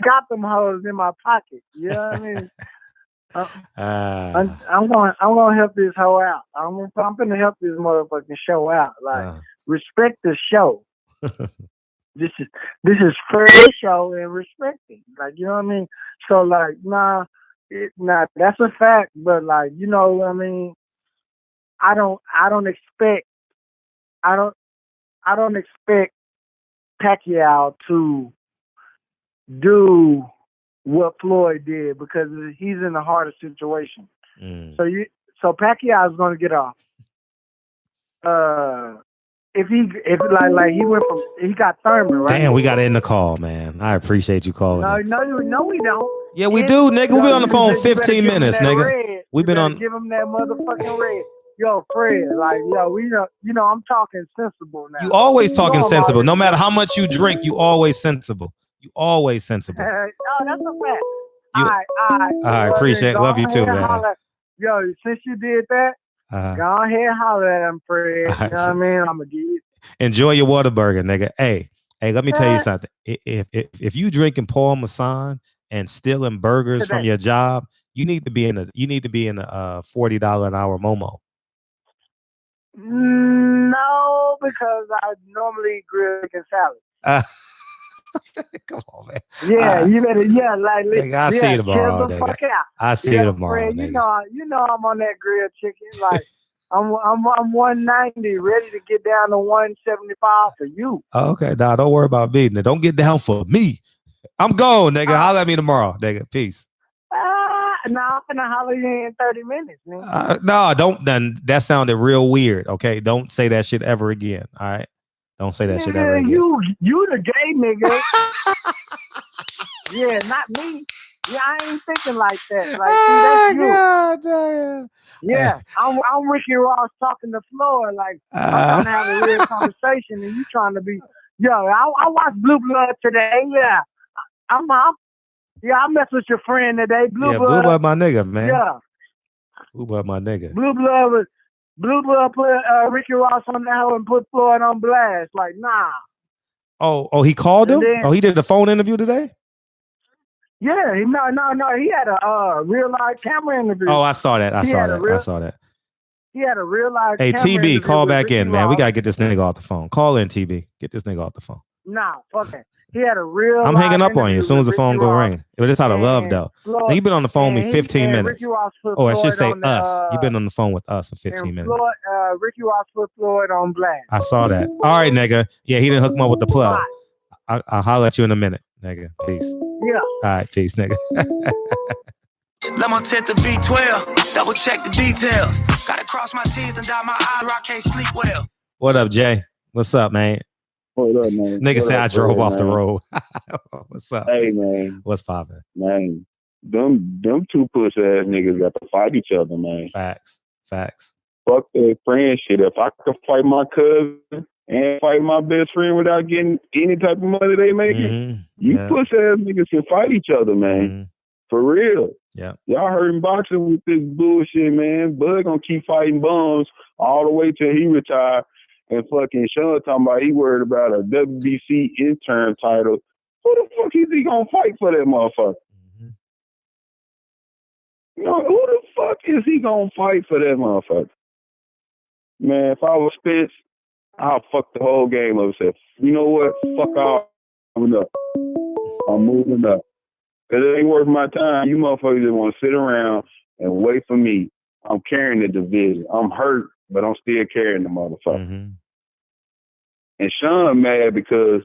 got them hoes in my pocket. You know what I mean? I'm gonna help this hoe out. I'm gonna help this motherfucking show out. Like, respect the show. This is fair show and respect it. Like, you know what I mean? So like, that's a fact. But like, you know what I mean? I don't expect Pacquiao to do what Floyd did because he's in a harder situation. So Pacquiao is going to get off. If he went from he got Thurman, right? Damn, we got to end the call, man. I appreciate you calling. No, we don't. Yeah, we do, nigga. We've been on the phone 15 minutes, nigga. We've been on. Give him that motherfucking red. Yo, Fred, like, yo, I'm talking sensible now. You always talking sensible. No matter how much you drink, you always sensible. You always sensible. Oh, that's a fact. All right, appreciate it. Love you too, man. Yo, since you did that, go ahead and holler at him, Fred. You know what I mean? I'm going to give you. Enjoy your Whataburger, nigga. Hey, let me tell you something. If you drinking Paul Masson and stealing burgers from your job, you need to be in a $40 an hour Momo. No, because I normally grill chicken salad. Come on, man. Yeah, you better. Yeah, like nigga, I see you tomorrow, nigga. Fuck out. I see you tomorrow, Fred, nigga. You know I'm on that grilled chicken. Like I'm 190, ready to get down to 175 for you. Oh, okay, nah, don't worry about me. Now, don't get down for me. I'm gone, nigga. Holler at me tomorrow, nigga. Peace. No, I'm gonna holler you in 30 minutes, man. No, don't. Then that sounded real weird. Okay, don't say that shit ever again. All right, don't say that shit ever again. You the gay nigga. Yeah, not me. Yeah, I ain't thinking like that. Like, see, that's you. Yeah, I'm Ricky Ross talking to Floyd. Like, I'm trying to have a real conversation, and you trying to be. Yo, I watched Blue Blood today. Yeah, I messed with your friend today. Blue Blood, my nigga, man. Yeah, Blue Blood, my nigga. Blue Blood put Ricky Ross on the hell and put Floyd on blast. Like, nah. Oh, he called him? He did the phone interview today? Yeah, no. He had a real live camera interview. Oh, I saw that. I saw that. He had a real live camera interview. Hey, TB, call back in, man. We got to get this nigga off the phone. Call in, TB. Get this nigga off the phone. Nah, fuck it. He had a real I'm hanging up on you as soon as the phone go ring. But it's out of love, though. Now, you've been on the phone with me 15 minutes. I should say us. You've been on the phone with us for 15 minutes. Ricky Ross put Floyd on blast. I saw that. All right, nigga. Yeah, he didn't hook him up with the plug. I'll holler at you in a minute, nigga. Peace. Yeah. All right, peace, nigga. Let my tent to B12. Double check the details. Gotta cross my T's and dot my I's or I can't sleep well. What up, Jay? What's up, man? What up, man? Nigga said I drove off the road. What's up? Hey, man. What's poppin'? Man, them two push ass niggas got to fight each other, man. Facts. Fuck that friend shit. If I could fight my cousin and fight my best friend without getting any type of money they making, push ass niggas can fight each other, man. For real. Yeah. Y'all hurting boxing with this bullshit, man. Bud gonna keep fighting bums all the way till he retire. And fucking Shawn talking about he worried about a WBC interim title. Who the fuck is he gonna fight for that motherfucker? You know, who the fuck is he gonna fight for that motherfucker? Man, if I was Spence, I'll fuck the whole game up. Say, you know what? Fuck off. I'm moving up. Because it ain't worth my time. You motherfuckers just want to sit around and wait for me. I'm carrying the division. I'm hurt, but I'm still carrying the motherfucker. And Shawn mad because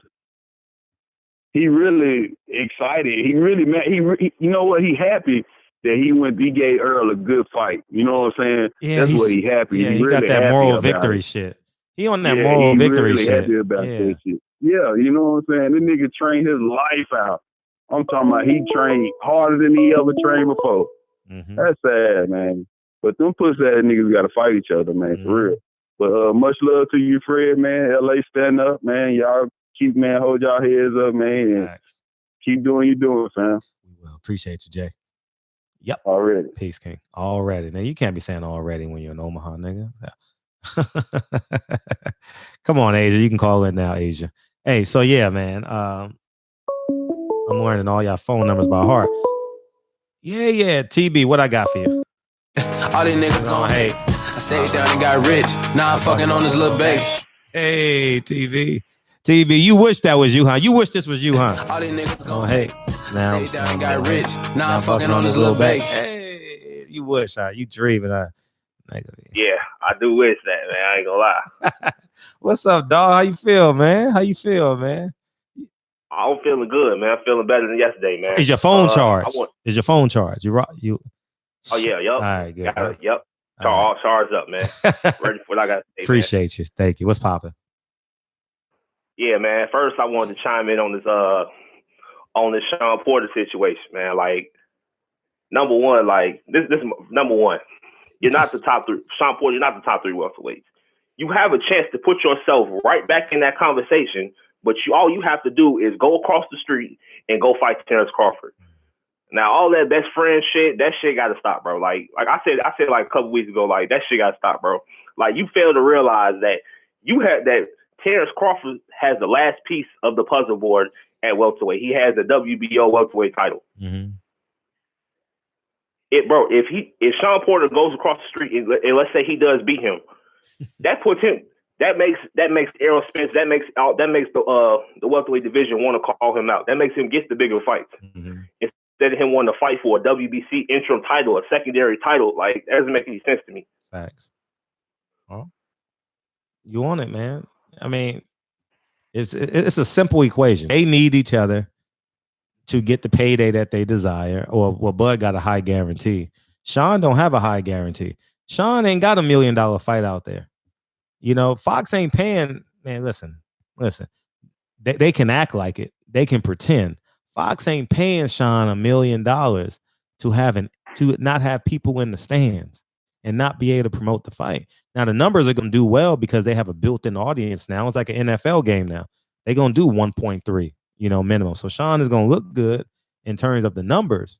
he really excited. He really mad. He you know what? He happy that he gave Earl a good fight. You know what I'm saying? Yeah, that's what he happy. Yeah, he really got that moral victory shit. He on that moral victory shit. Happy about that shit. Yeah, you know what I'm saying? This nigga trained his life out. I'm talking about he trained harder than he ever trained before. That's sad, man. But them pussy ass niggas got to fight each other, man, for real. But much love to you, Fred, man. LA, stand up, man. Y'all hold y'all heads up, man. And keep doing you doing, fam. We will. Appreciate you, Jay. Yep. Already. Peace, King. Already. Now, you can't be saying already when you're in Omaha, nigga. Come on, Asia. You can call in now, Asia. Hey, so yeah, man. I'm learning all y'all phone numbers by heart. Yeah. TB, what I got for you? All these niggas gon' hate. I stayed down and got rich. Now I'm fucking on this little bass. Hey, TB, you wish that was you, huh? You wish this was you, huh? All these niggas gon' hate. Now stayed down and got rich. Now I'm fucking on this little bass. Hey, you wish, huh? You dreaming, huh? Yeah, I do wish that, man. I ain't gonna lie. What's up, dog? How you feel, man? I'm feeling good, man. I'm feeling better than yesterday, man. Is your phone charged? Is your phone charged? You. Oh yeah, yep. All right, good. Yep. All charged up, man. Ready for what I got to say. Appreciate you. Thank you. What's popping? Yeah, man. First, I wanted to chime in on this Shawn Porter situation, man. Like, number one, like this number one. You're not the top three. Shawn Porter, you're not the top three welterweights. You have a chance to put yourself right back in that conversation, but all you have to do is go across the street and go fight Terrence Crawford. Now, all that best friend shit, that shit got to stop, bro. Like I said like a couple weeks ago, like that shit got to stop, bro. Like you fail to realize that Terrence Crawford has the last piece of the puzzle board at welterweight. He has the WBO welterweight title. Mm-hmm. If Shawn Porter goes across the street and let's say he does beat him, that makes Errol Spence, that makes the welterweight division want to call him out. That makes him get the bigger fights. Mm-hmm. Instead of him wanting to fight for a WBC interim title, a secondary title, like that doesn't make any sense to me. Facts. Well, you want it, man. I mean, it's a simple equation. They need each other to get the payday that they desire, or Bud got a high guarantee. Shawn don't have a high guarantee. Shawn ain't got $1 million fight out there. You know, Fox ain't paying, man, listen. They can act like it. They can pretend. Fox ain't paying Shawn $1 million to not have people in the stands and not be able to promote the fight. Now, the numbers are going to do well because they have a built-in audience now. It's like an NFL game now. They're going to do 1.3, minimum. So Shawn is going to look good in terms of the numbers,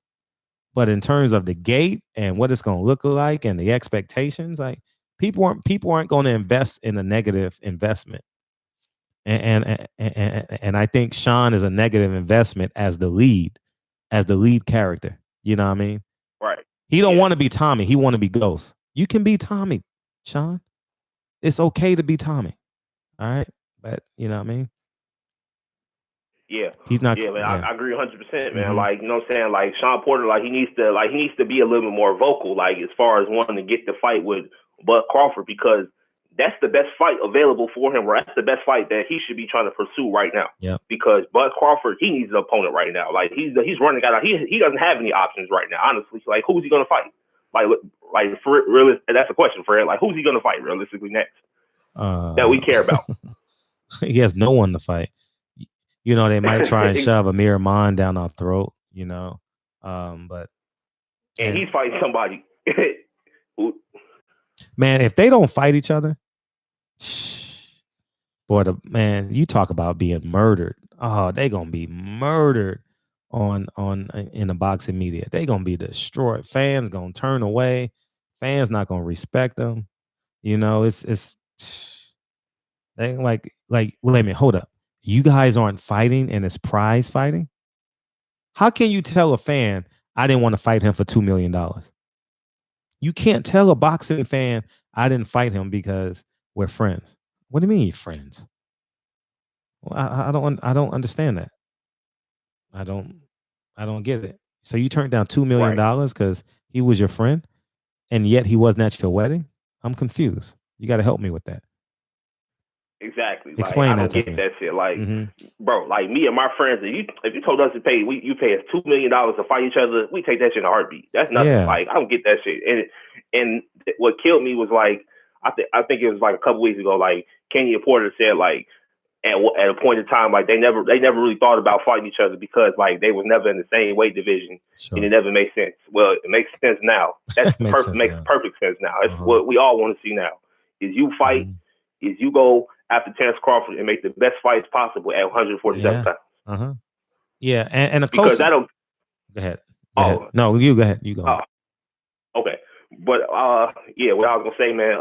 but in terms of the gate and what it's going to look like and the expectations, like people aren't going to invest in a negative investment. And I think Shawn is a negative investment as the lead character. You know what I mean? Right. He don't want to be Tommy. He want to be Ghost. You can be Tommy, Shawn. It's okay to be Tommy. All right. But you know what I mean? Yeah. He's not. Yeah, man. Yeah. I agree 100%, man. Mm-hmm. Like, you know what I'm saying? Like Shawn Porter, like he needs to be a little bit more vocal, like as far as wanting to get the fight with Bud Crawford, because that's the best fight available for him, or that's the best fight that he should be trying to pursue right now. Yeah. Because Bud Crawford, he needs an opponent right now. Like he's running out. He doesn't have any options right now, honestly. Like who's he gonna fight? Like for real, that's a question for it. Like who's he gonna fight realistically next that we care about? He has no one to fight. They might try and shove Amir Khan down our throat. But he's fighting somebody. Man, if they don't fight each other, boy, you talk about being murdered. Oh, they gonna be murdered in the boxing media. They gonna be destroyed. Fans gonna turn away. Fans not gonna respect them. It's they like wait a minute, hold up. You guys aren't fighting and it's prize fighting? How can you tell a fan I didn't want to fight him for $2 million? You can't tell a boxing fan I didn't fight him because we're friends. What do you mean you're friends? Well, I don't understand that. I don't get it. So you turned down $2 million because he was your friend, and yet he wasn't at your wedding? I'm confused. You got to help me with that. Exactly. Explain that. I don't get that shit. Like, bro, like me and my friends, if you told us to pay, you pay us $2 million to fight each other, we take that shit in a heartbeat. That's nothing. Yeah. Like, I don't get that shit. And what killed me was like, I think it was like a couple weeks ago, like Kenya Porter said, like, at a point in time, like they never really thought about fighting each other because like they was never in the same weight division, and it never made sense. Well, it makes sense now. That's makes perfect sense now. That's what we all want to see now. Is you fight, is you go after Terrence Crawford and make the best fights possible at 147 pounds. Yeah, and because I don't. Go ahead. No, you go ahead. You go. Okay, but what I was gonna say, man.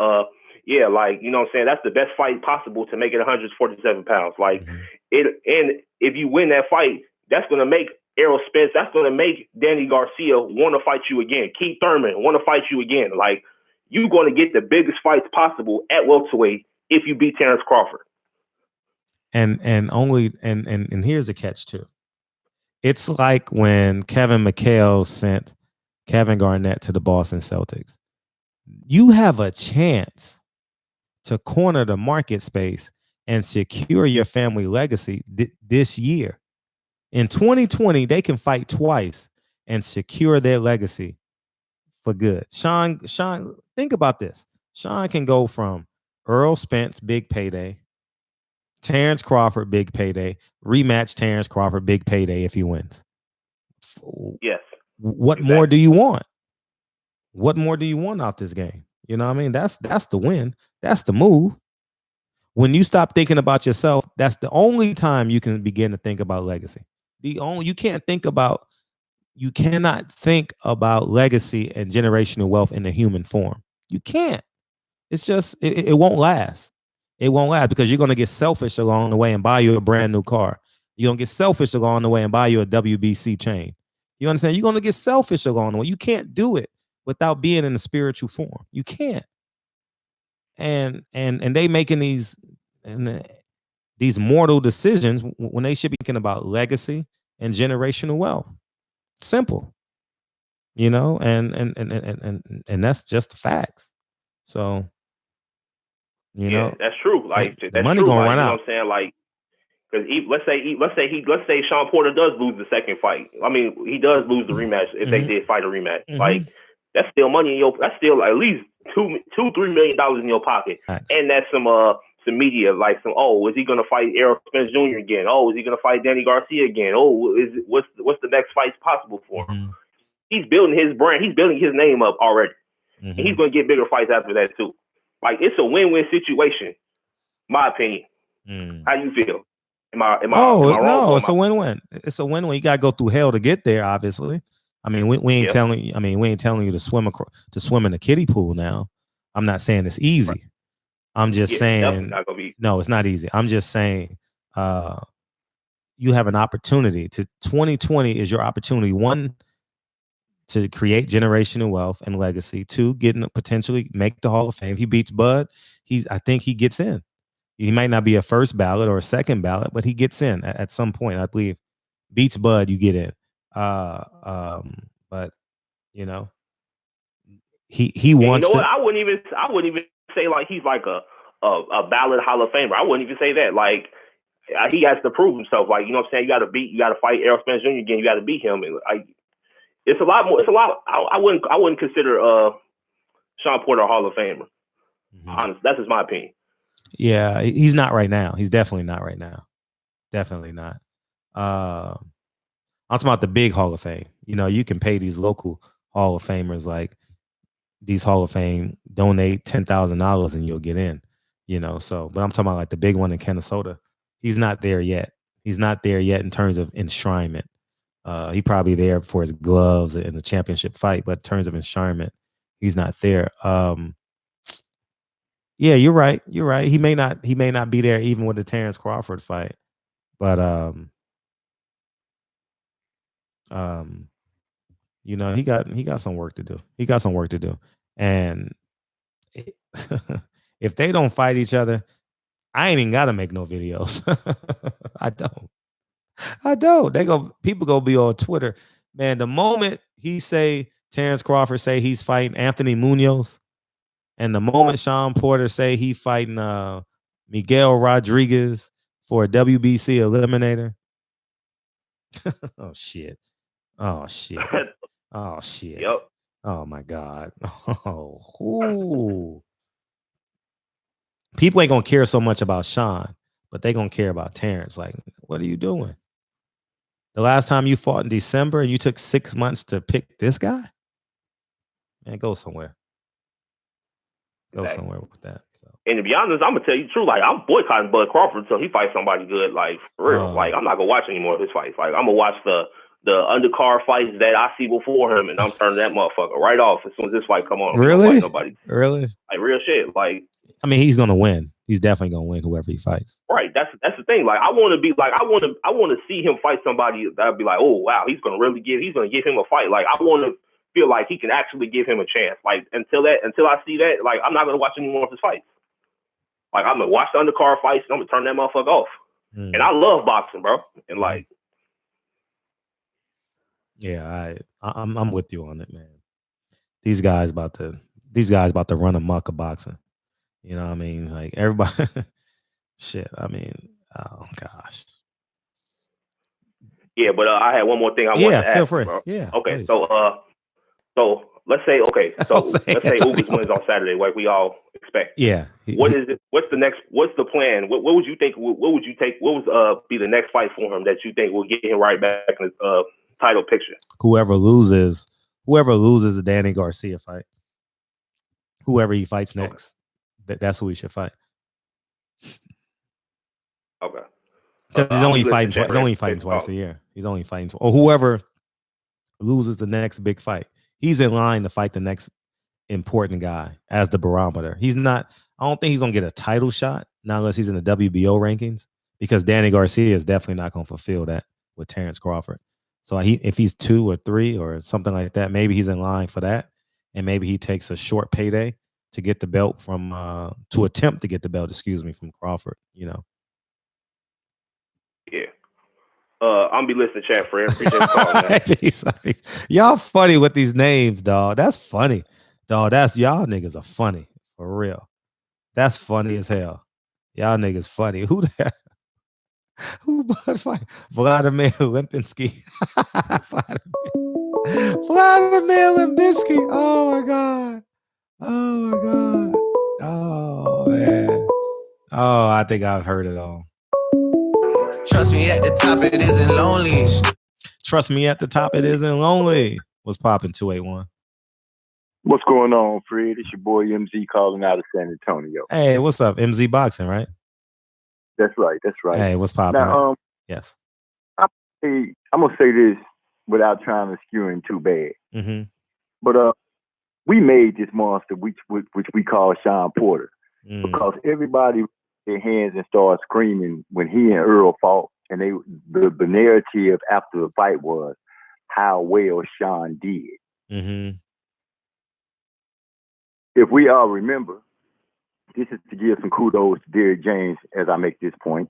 Like, you know what I'm saying? That's the best fight possible to make it 147 pounds. Like, and if you win that fight, that's going to make Errol Spence, that's going to make Danny Garcia want to fight you again. Keith Thurman want to fight you again. Like, you're going to get the biggest fights possible at welterweight if you beat Terrence Crawford. And here's the catch too. It's like when Kevin McHale sent Kevin Garnett to the Boston Celtics. You have a chance to corner the market space and secure your family legacy this year. In 2020, they can fight twice and secure their legacy for good. Shawn, think about this. Shawn can go from Earl Spence, big payday, Terrence Crawford, big payday, rematch Terrence Crawford, big payday if he wins. Yes. What more do you want? What more do you want out this game? You know what I mean? That's the win. That's the move. When you stop thinking about yourself, that's the only time you can begin to think about legacy. You cannot think about legacy and generational wealth in the human form. You can't. It's just it won't last. It won't last because you're gonna get selfish along the way and buy you a brand new car. You're gonna get selfish along the way and buy you a WBC chain. You understand? You're gonna get selfish along the way. You can't do it without being in a spiritual form. You can't. And they making these mortal decisions when they should be thinking about legacy and generational wealth. Simple, you know, and that's just the facts. So, you know, that's true. Like the that's money true. gonna Like, run you know out. what I'm saying? Like, because let's say Shawn Porter does lose the second fight. I mean, he does lose the rematch if they did fight a rematch. Like, that's still money in your. That's still at least $2-3 million in your pocket, and that's some media, like is he gonna fight Errol Spence Jr. again? Oh, is he gonna fight Danny Garcia again? Oh, what's the next fight possible for him? He's building his brand. He's building his name up already, and he's gonna get bigger fights after that too. Like, it's a win-win situation, my opinion. How do you feel? Am I wrong? No, it's a win-win. It's a win-win. You gotta go through hell to get there, obviously. I mean, we ain't telling you. I mean, we ain't telling you to swim in the kiddie pool now. I'm not saying it's easy. Right. I'm just saying no, it's not easy. I'm just saying you have an opportunity. 2020 is your opportunity. One, to create generational wealth and legacy. Two, potentially make the Hall of Fame. He beats Bud. I think he gets in. He might not be a first ballot or a second ballot, but he gets in at some point. I believe beats Bud, you get in. But you know, he wants. You know what? I wouldn't even say like he's like a ballot Hall of Famer. I wouldn't even say that. Like, he has to prove himself. Like, you know what I'm saying? You got to fight Errol Spence Jr. again. You got to beat him. And like, it's a lot more. It's a lot. I wouldn't consider Shawn Porter a Hall of Famer. Honestly, that's just my opinion. Yeah, he's not right now. He's definitely not right now. Definitely not. I'm talking about the big Hall of Fame. You know, you can pay these local Hall of Famers, like these Hall of Fame, donate $10,000 and you'll get in. You know, so, but I'm talking about like the big one in Minnesota. He's not there yet. He's not there yet in terms of enshrinement. He probably there for his gloves in the championship fight, but in terms of enshrinement, he's not there. Yeah, you're right. You're right. He may not be there even with the Terrence Crawford fight, but you know, he got some work to do. He got some work to do, and if they don't fight each other, I ain't even got to make no videos. I don't. People go be on Twitter, man. The moment Terrence Crawford say he's fighting Anthony Munoz, and the moment Shawn Porter say he fighting Miguel Rodriguez for a WBC eliminator. Oh shit. Yep. Oh my God. Oh. People ain't gonna care so much about Shawn, but they gonna care about Terrence. Like, what are you doing? The last time you fought in December and you took 6 months to pick this guy? Man, go somewhere. Go somewhere with that. So. And to be honest, I'm gonna tell you the truth. Like, I'm boycotting Bud Crawford until he fights somebody good. Like, for real. Like, I'm not gonna watch any more of his fights. Like, I'm gonna watch the undercard fights that I see before him, and I'm turning that motherfucker right off as soon as this fight come on. Really? Nobody. Really? Like, real shit. Like, I mean, he's gonna win. He's definitely gonna win whoever he fights. Right. That's the thing. Like, I want to see him fight somebody that'd be like, oh wow, he's gonna give him a fight. Like, I want to feel like he can actually give him a chance. Like, until I see that, like, I'm not gonna watch any more of his fights. Like, I'm gonna watch the undercard fights and I'm gonna turn that motherfucker off. And I love boxing, bro. And like, yeah, I'm with you on it, man. These guys about to run amok of boxing. You know what I mean? Like, everybody, shit. I mean, oh gosh. Yeah, but I had one more thing I wanted to ask. Feel free. Bro. Yeah. Okay, please. so let's say let's say Ugas wins on Saturday, like we all expect. Yeah. What is it? What's the next? What's the plan? What would you think? What would you take? What would be the next fight for him that you think will get him right back in the title picture? Whoever loses the Danny Garcia fight, whoever he fights next, that's who he should fight. Okay. Because he's only fighting twice a year. He's only fighting or whoever loses the next big fight. He's in line to fight the next important guy as the barometer. I don't think he's gonna get a title shot, not unless he's in the WBO rankings, because Danny Garcia is definitely not gonna fulfill that with Terrence Crawford. So if he's 2 or 3 or something like that, maybe he's in line for that. And maybe he takes a short payday to get the belt to attempt to get the belt, from Crawford, Yeah. I'm be listening to chat for every peace. Y'all funny with these names, dog. That's funny. Dog, y'all niggas are funny. For real. That's funny as hell. Y'all niggas funny. Who Vladimir Limpinski. Vladimir Limpinski. Oh my God. Oh man. Oh, I think I've heard it all. Trust me, at the top it isn't lonely. Trust me, at the top it isn't lonely. What's popping, 281? What's going on, Fred? It's your boy MZ calling out of San Antonio. Hey, what's up? MZ Boxing, right? That's right. Hey, what's popping? Now, yes. I'm gonna say this without trying to skew him too bad. Mm-hmm. But we made this monster, which we call Shawn Porter, because everybody raised their hands and started screaming when he and Earl fought, and the narrative after the fight was how well Shawn did. Mm-hmm. If we all remember, this is to give some kudos to Derrick James as I make this point.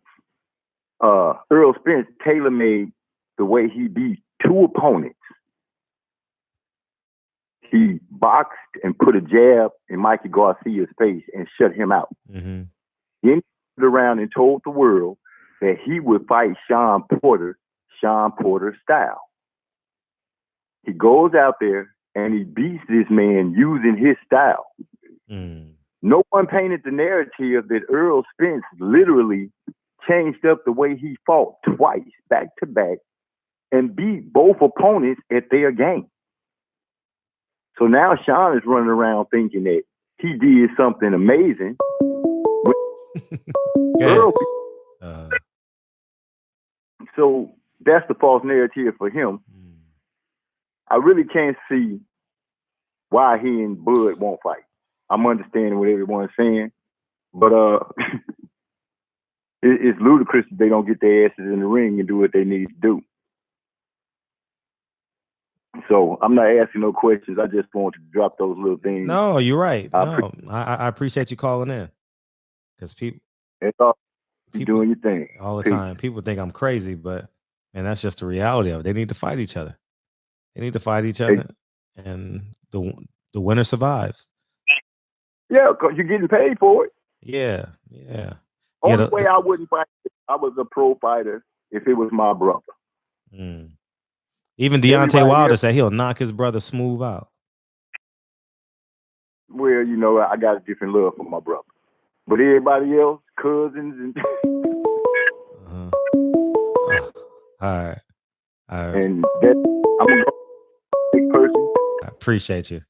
Earl Spence tailor-made the way he beat 2 opponents. He boxed and put a jab in Mikey Garcia's face and shut him out. Mm-hmm. Then he turned around and told the world that he would fight Shawn Porter style. He goes out there and he beats this man using his style. No one painted the narrative that Earl Spence literally changed up the way he fought twice, back to back, and beat both opponents at their game. So now Shawn is running around thinking that he did something amazing. Earl, so that's the false narrative for him. I really can't see why he and Bud won't fight. I'm understanding what everyone's saying, but it's ludicrous that they don't get their asses in the ring and do what they need to do. So I'm not asking no questions. I just want to drop those little things. No, you're right. I appreciate you calling in, because people doing your thing all the time. People think I'm crazy, but man, that's just the reality of it. They need to fight each other. And the winner survives. Yeah, because you're getting paid for it. Yeah. Only way I wouldn't fight if I was a pro fighter if it was my brother. Even Deontay Wilder said he'll knock his brother smooth out. Well, I got a different love for my brother. But everybody else, cousins and all right. And that I'm a big person. I appreciate you.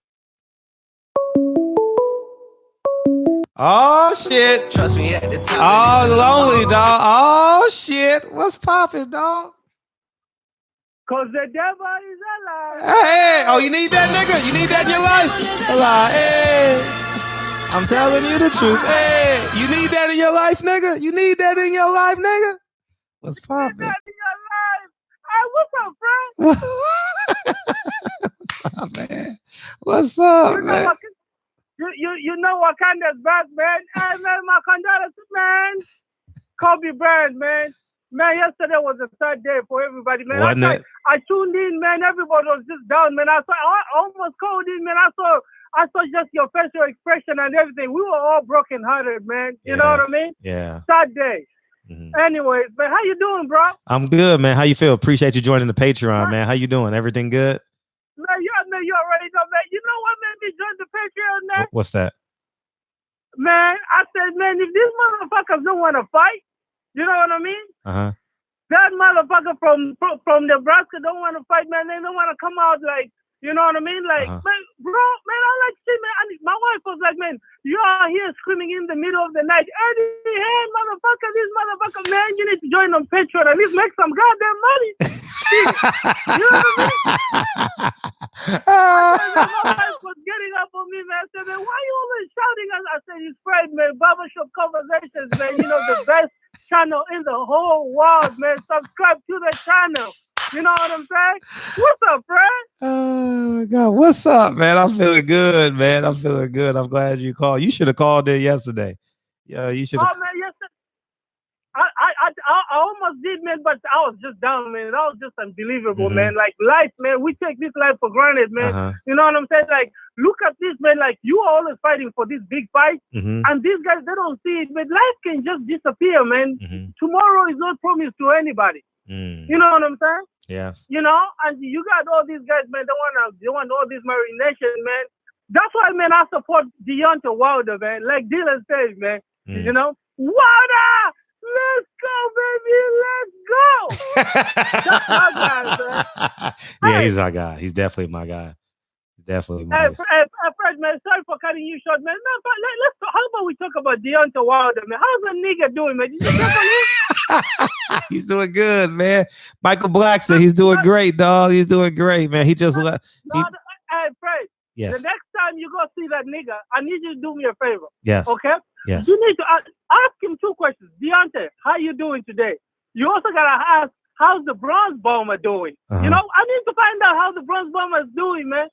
Oh shit. Trust me, at the top. Oh, lonely dog. Oh shit. What's popping, dog? Cause the devil is alive. Hey, oh, you need that, nigga? You need that in your life? Alive. Hey, I'm telling you the truth. Hey, you need that in your life, nigga? You need that in your life, nigga? What's popping? You need that in your life. Hey, what's up, bro? What's up, man? What's up, man? You know what kind of bad, man? Hey, man, my condolences, man. Kobe Bryant, man. Man, yesterday was a sad day for everybody, man. I tuned in, man. Everybody was just down, man. I almost called in, man. I saw just your facial expression and everything. We were all brokenhearted, man. You know what I mean? Yeah. Sad day. Anyways, man, how you doing, bro? I'm good, man. How you feel? Appreciate you joining the Patreon, man. How you doing? Everything good? Man, you already know, man. You know what made me join the Patreon, man? What's that? Man, I said, man, if these motherfuckers don't want to fight, you know what I mean? That motherfucker from Nebraska don't want to fight, man. They don't want to come out like, you know what I mean? Like, man, bro, man, I like shit, man. My wife was like, man, you are here screaming in the middle of the night. Eddie, hey, motherfucker, this motherfucker, man, you need to join on Patreon at least make some goddamn money. You know what I mean? My wife was getting up on me, man. I said, man, why are you always shouting? I said, it's Fred, man. Barbershop Conversations, man. You know, the best channel in the whole world, man. Subscribe to the channel. You know what I'm saying? What's up, Fred? Oh my God, what's up, man? I'm feeling good, man. I'm feeling good. I'm glad you called. You should have called in yesterday. Yeah, you should. Oh man, yesterday I almost did, man, but I was just down, man. That was just unbelievable, man. Like life, man. We take this life for granted, man. You know what I'm saying? Like, look at this, man. Like, you are always fighting for this big fight, and these guys, they don't see it, but life can just disappear, man. Tomorrow is not promised to anybody. You know what I'm saying? Yes. You know, and you got all these guys, man. They want all this marination, man. That's why, man, I support Deontay Wilder, man. Like Dylan says, man. You know, Wilder, let's go, baby, let's go. That's my guy, man. Yeah, he's our guy. He's definitely my guy. Definitely my guy. Fred, man, sorry for cutting you short, man. No, but let's talk, how about we talk about Deontay Wilder, man? How's the nigga doing, man? Did you check on him? He's doing good, man. Michael Blackson, he's doing great, dog. He's doing great, man. He just left. Hey, Fred. Yes. The next time you go see that nigga, I need you to do me a favor. Yes. Okay? Yes. You need to ask him two questions. Deontay, how you doing today? You also gotta ask, how's the Bronze Bomber doing? You know, I need to find out how the Bronze Bomber is doing, man.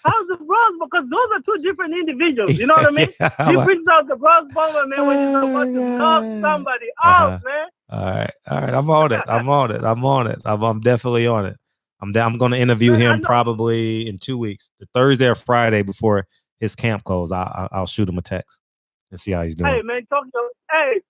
How's the Bronze? Because those are two different individuals. You know what I mean? He brings out the Bronze Bomber, man, when he's about to knock somebody out, man. All right. I'm on it. I'm definitely on it. I'm going to interview him probably in 2 weeks, the Thursday or Friday before his camp goes. I'll shoot him a text and see how he's doing. Hey, man,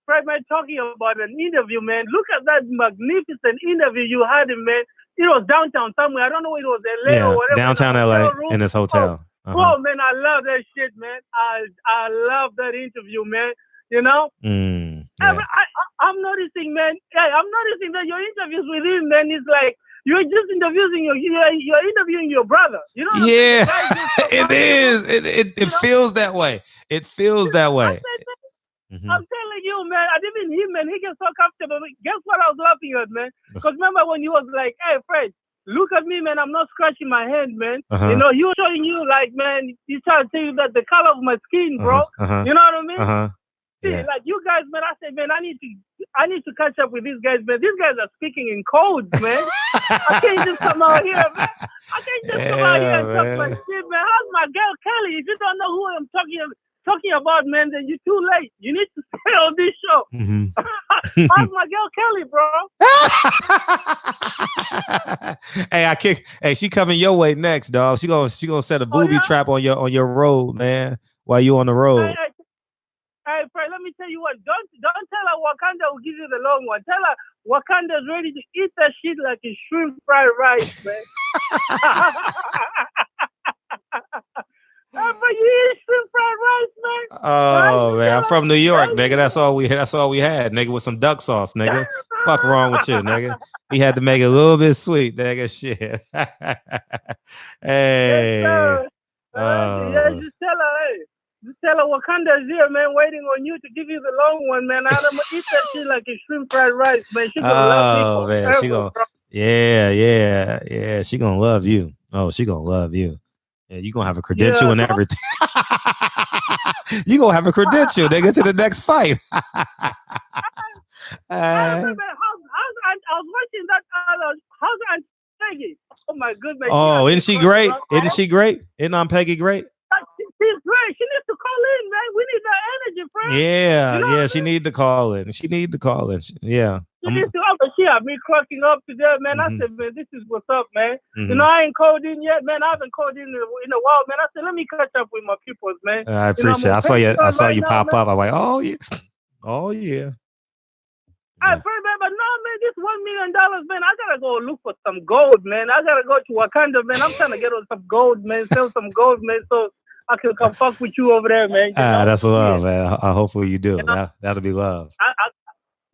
Fred, man, talking about an interview, man. Look at that magnificent interview you had him, man. It was downtown somewhere. I don't know if it was LA or whatever. Downtown LA in his hotel. Oh, man, I love that shit, man. I love that interview, man. You know? I'm noticing, man. Hey, I'm noticing that your interviews with him, man, is like you're just you're interviewing your brother. You know? Yeah, it is. It feels that way. It feels that way. I'm telling you, man. I didn't him, man. He gets so comfortable. Guess what I was laughing at, man? Because remember when he was like, "Hey, Fred, look at me, man. I'm not scratching my hand, man." You know, he was showing you, like, man, he's trying to tell you that the color of my skin, bro. You know what I mean? See, like you guys, man. I said, man, I need to catch up with these guys, man. These guys are speaking in codes, man. I can't just come out here, man. I can't just come out here and talk like shit, man. How's my girl Kelly? If you don't know who I'm talking about, man, then you're too late. You need to stay on this show. How's my girl Kelly, bro? Hey, she coming your way next, dog. She gonna set a booby trap on your road, man, while you on the road. Hey, Fred, let me tell you what. Don't tell her Wakanda will give you the long one. Tell her Wakanda's ready to eat that shit like a shrimp fried rice, man. But you eat shrimp fried rice, man. Oh man, I'm from New York, nigga. That's all we had, nigga, with some duck sauce, nigga. Fuck wrong with you, nigga? We had to make it a little bit sweet, nigga. Shit. Hey. Just tell her Wakanda is here, man, waiting on you to give you the long one, man. I'm gonna eat that shit like a shrimp fried rice, man. She gonna love me. Man, she gonna, yeah. She gonna love you. Oh, she gonna love you. Yeah, you gonna have a credential and everything. You gonna have a credential, nigga, to the next fight. I was watching that. How's Aunt Peggy? Oh my goodness. Oh, isn't she great? Isn't Aunt Peggy great? She's great. She needs to call in, man. We need that energy, friend. Yeah, she need to call in. Yeah. She needs to. She had me cracking up today, man. I said, man, this is what's up, man. You know, I ain't called in yet, man. I haven't called in a while, man. I said, let me catch up with my peoples, man. I appreciate it. I saw you pop up. I'm like, oh yeah. I pray, man, but no, man, this $1 million, man, I gotta go look for some gold, man. I gotta go to Wakanda, man. I'm trying to get on some gold, man, sell some gold, man, so I can come fuck with you over there, man. That's love, man. Hopefully you do. That'll be love.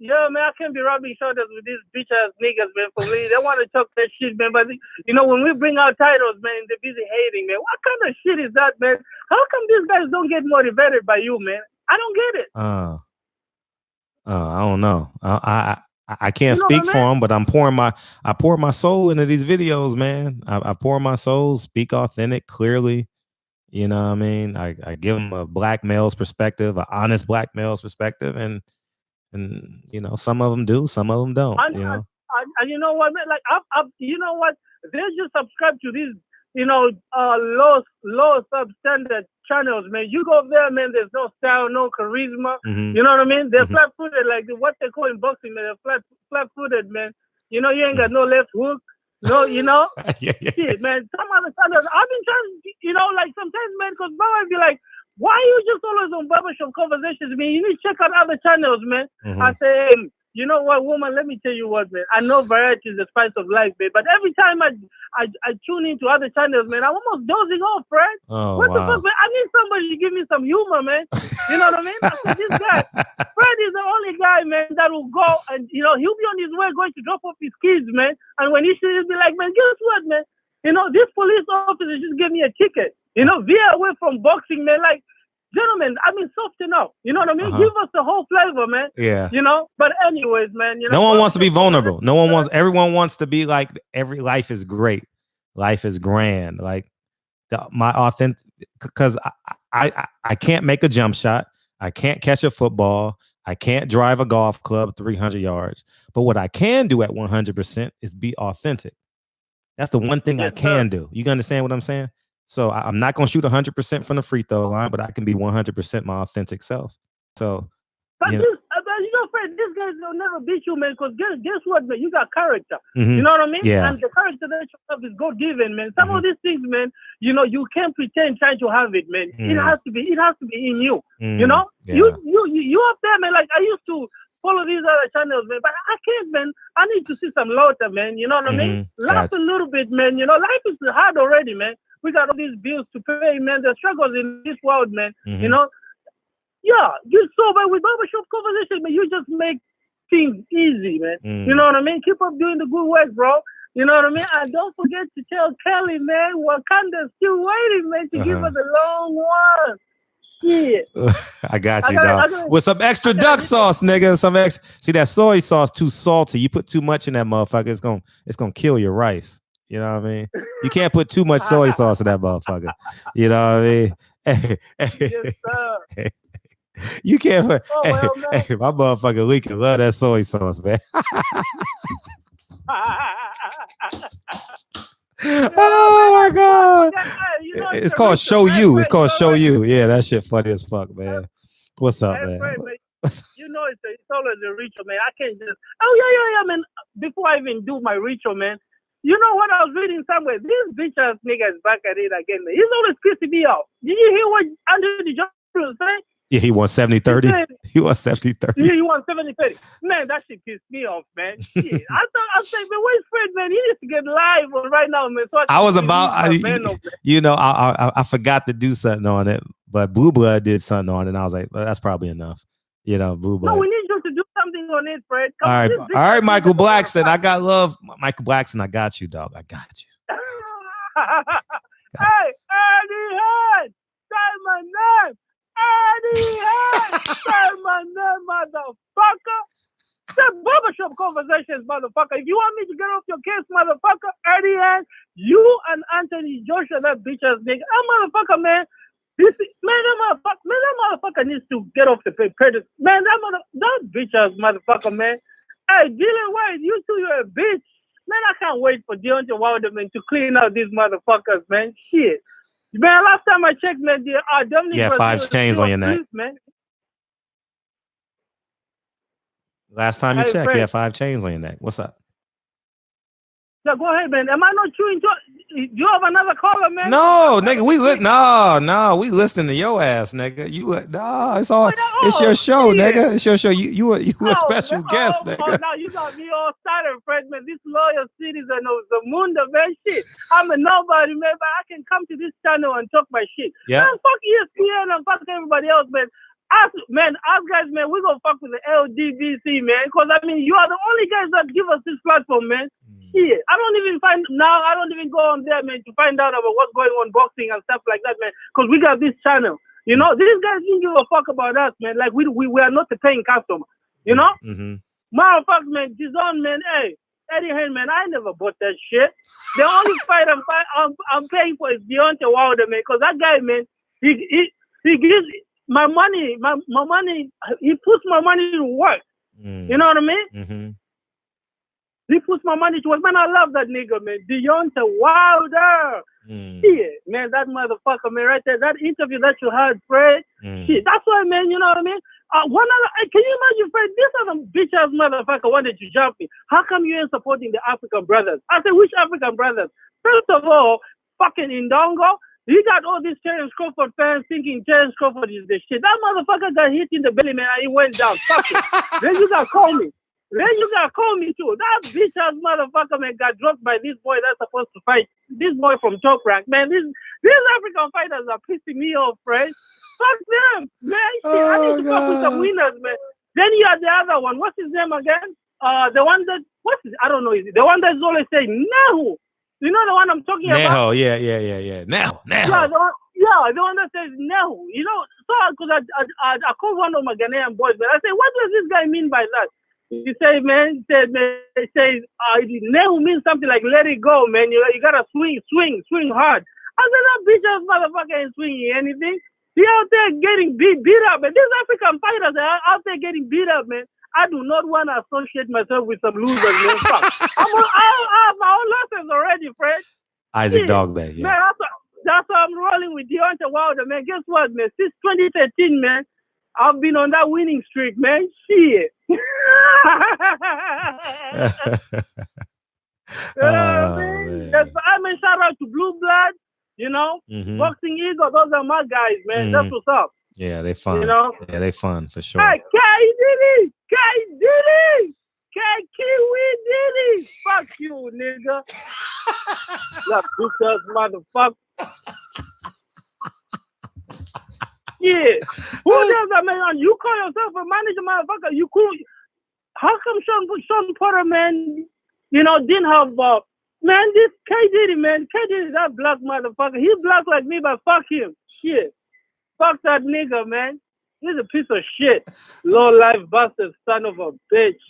Yeah, man, I can't be rubbing shoulders with these bitch ass niggas, man. For me, they want to talk that shit, man. But when we bring out titles, man, they're busy hating, man. What kind of shit is that, man? How come these guys don't get motivated by you, man? I don't get it. I don't know. I can't speak for them, but I pour my soul into these videos, man. I pour my soul, speak authentic, clearly. You know what I mean? I give them a black male's perspective, an honest black male's perspective, and some of them do, some of them don't. And you know what, man? Like, you know what? They just subscribe to these, low substandard channels, man. You go there, man. There's no style, no charisma. Mm-hmm. You know what I mean? They're flat-footed, like what they call in boxing, man. They're flat-footed, man. You ain't got no left hook. No, yeah. Shit, man. Some other channels, I've been trying, like sometimes, man, because Baba be like, why are you just always on Barbershop Conversations, man? You need to check out other channels, man. Mm-hmm. I say, you know what, woman, let me tell you what, man. I know variety is the spice of life, man. But every time I tune into other channels, man, I'm almost dozing off, Fred. What the fuck, man? I need somebody to give me some humor, man. You know what I mean? I said, this guy, Fred is the only guy, man, that will go and, he'll be on his way going to drop off his kids, man. And when he should, he'll be like, man, guess what, man? This police officer just gave me a ticket. Veer away from boxing, man. Like, gentlemen, I mean, soften up. You know what I mean? Give us the whole flavor, man. Yeah. But anyways, man. No one wants to be vulnerable. Everyone wants to be like, life is great. Life is grand. Like, my authentic, because I can't make a jump shot. I can't catch a football. I can't drive a golf club 300 yards. But what I can do at 100% is be authentic. That's the one thing I can do. You understand what I'm saying? So I'm not going to shoot 100% from the free throw line, but I can be 100% my authentic self. So, Fred, these guys will never beat you, man, because guess what, man? You got character. Mm-hmm. You know what I mean? Yeah. And the character that you have is God-given, man. Some of these things, man, you can't pretend trying to have it, man. It has to be in you. You know? Yeah. You up there, man. Like, I used to follow these other channels, man, but I can't, man. I need to see some laughter, man. You know what I mean? Laugh a little bit, man. Life is hard already, man. We got all these bills to pay, man. The struggles in this world, man. Yeah, you sober with Barbershop Conversation, man. You just make things easy, man. You know what I mean? Keep up doing the good work, bro. You know what I mean? And don't forget to tell Kelly, man, Wakanda's still waiting, man, to give us a long one. Shit. I got you, dog. With some extra duck sauce, nigga. See, that soy sauce too salty. You put too much in that motherfucker, it's gonna kill your rice. You know what I mean? You can't put too much soy sauce in that motherfucker. You know what I mean? Yes, sir. You can't put, my motherfucker leaking love that soy sauce, man. Oh my God. It's called Show You. It's called Show You. Yeah, that shit funny as fuck, man. What's up, man? It's always a ritual, man. I can't just, yeah, man. Before I even do my ritual, man, you know what I was reading somewhere? This bitch ass nigga is back at it again, man. He's always pissing me off. Did you hear what Anthony Johnson was saying? Yeah, he won 70-30. He won 70-30. Yeah, he won 70-30. Man, that shit pissed me off, man. Shit. I said, man, where's Fred, man? He needs to get live on right now, man. So I was about, I forgot to do something on it, but Blue Blood did something on it, and I was like, well, that's probably enough. Blue Blood. No, we need you to do something on it, Fred. All right, Michael Blackson. I got love. Michael Blackson, I got you, dog. I got you. Hey, Eddie Head, say my name. Eddie Head, say my name, motherfucker. Say Barbershop Conversations, motherfucker. If you want me to get off your case, motherfucker, Eddie Head, you and Anthony Joshua, that bitch ass nigga. Motherfucker, man. That motherfucker needs to get off the paper. Man, that bitch ass motherfucker, man. Hey, Dylan White, you two, you're a bitch. Man, I can't wait for Deontay Wilder, man, to clean out these motherfuckers, man. Shit. Man, last time I checked, man, yeah, 5 chains on your neck. Man. Last time you checked, 5 chains on your neck. What's up? Yeah, go ahead, man. Am I not chewing? Do you have another caller, man? No, nigga, we we listening to your ass, nigga. It's your show, nigga. It's your show. You a special guest, nigga. Now you got me all started, Fred, man. This loyal citizen of the Munda, man. Shit, I'm a nobody, man, but I can come to this channel and talk my shit. Yeah. Man, fuck ESPN and fuck everybody else, man. Us guys, man, we gonna fuck with the LGBC, man. Because, I mean, you are the only guys that give us this platform, man. Shit, I don't even go on there, man, to find out about what's going on boxing and stuff like that, man. Because we got this channel. You know, these guys didn't give a fuck about us, man. Like, we are not the paying customer. You know? Motherfucker, man, Dizon, man, hey, Eddie Hearn, man, I never bought that shit. The only fight I'm paying for is Deontay Wilder, man. Because that guy, man, he gives my money, my money, he puts my money to work. You know what I mean? He puts my money to work. Man, I love that nigga, man. Deontay Wilder. Yeah, man, that motherfucker, man, right there. That interview that you had, Fred. Shit, that's why, man, you know what I mean? Can you imagine, Fred, this other bitch-ass motherfucker wanted to jump me. How come you ain't supporting the African brothers? I said, which African brothers? First of all, fucking Indongo. He got all these Terence Crawford fans thinking Terence Crawford is the shit. That motherfucker got hit in the belly, man, and he went down. Fuck it. Then you got to call me. Too. That bitch-ass motherfucker, man, got dropped by this boy that's supposed to fight. This boy from Top Rank. Man, these African fighters are pissing me off, Fred. Fuck them, man. Shit, I need to fuck with some winners, man. Then you have the other one. What's his name again? The one that, I don't know. Is it the one that's always saying, Nehu. You know the one I'm talking about? Yeah. Nehu. Yeah, the one that says Nehu. You know, so because I called one of my Ghanaian boys, but I said, what does this guy mean by that? He says, man, Nehu means something like let it go, man. You gotta swing hard. I said, that bitch-ass motherfucker ain't swinging anything. He out there getting beat up, man. These African fighters are out there getting beat up, man. I do not want to associate myself with some losers, man. Fuck. I have my own losses already, Fred. Isaac Dogleg, yeah. Man, that's why I'm rolling with Deontay Wilder, man. Guess what, man? Since 2013, man, I've been on that winning streak, man. Shit. Man. I mean, shout out to Blue Blood, you know, Boxing Eagle. Those are my guys, man. That's what's up. Yeah, they fun. You know? Yeah, they fun for sure. Hey, K Diddy, Kiwi Diddy. Fuck you, nigga. That bitch-ass motherfucker. Yeah. Who does that, man? You call yourself a manager, motherfucker. You cool. How come Shawn Porter, man, you know, didn't have, man, this K Diddy, man. K Diddy, that black motherfucker. He black like me, but fuck him. Shit. Fuck that nigga, man. He's a piece of shit. Low-life bastard, son of a bitch.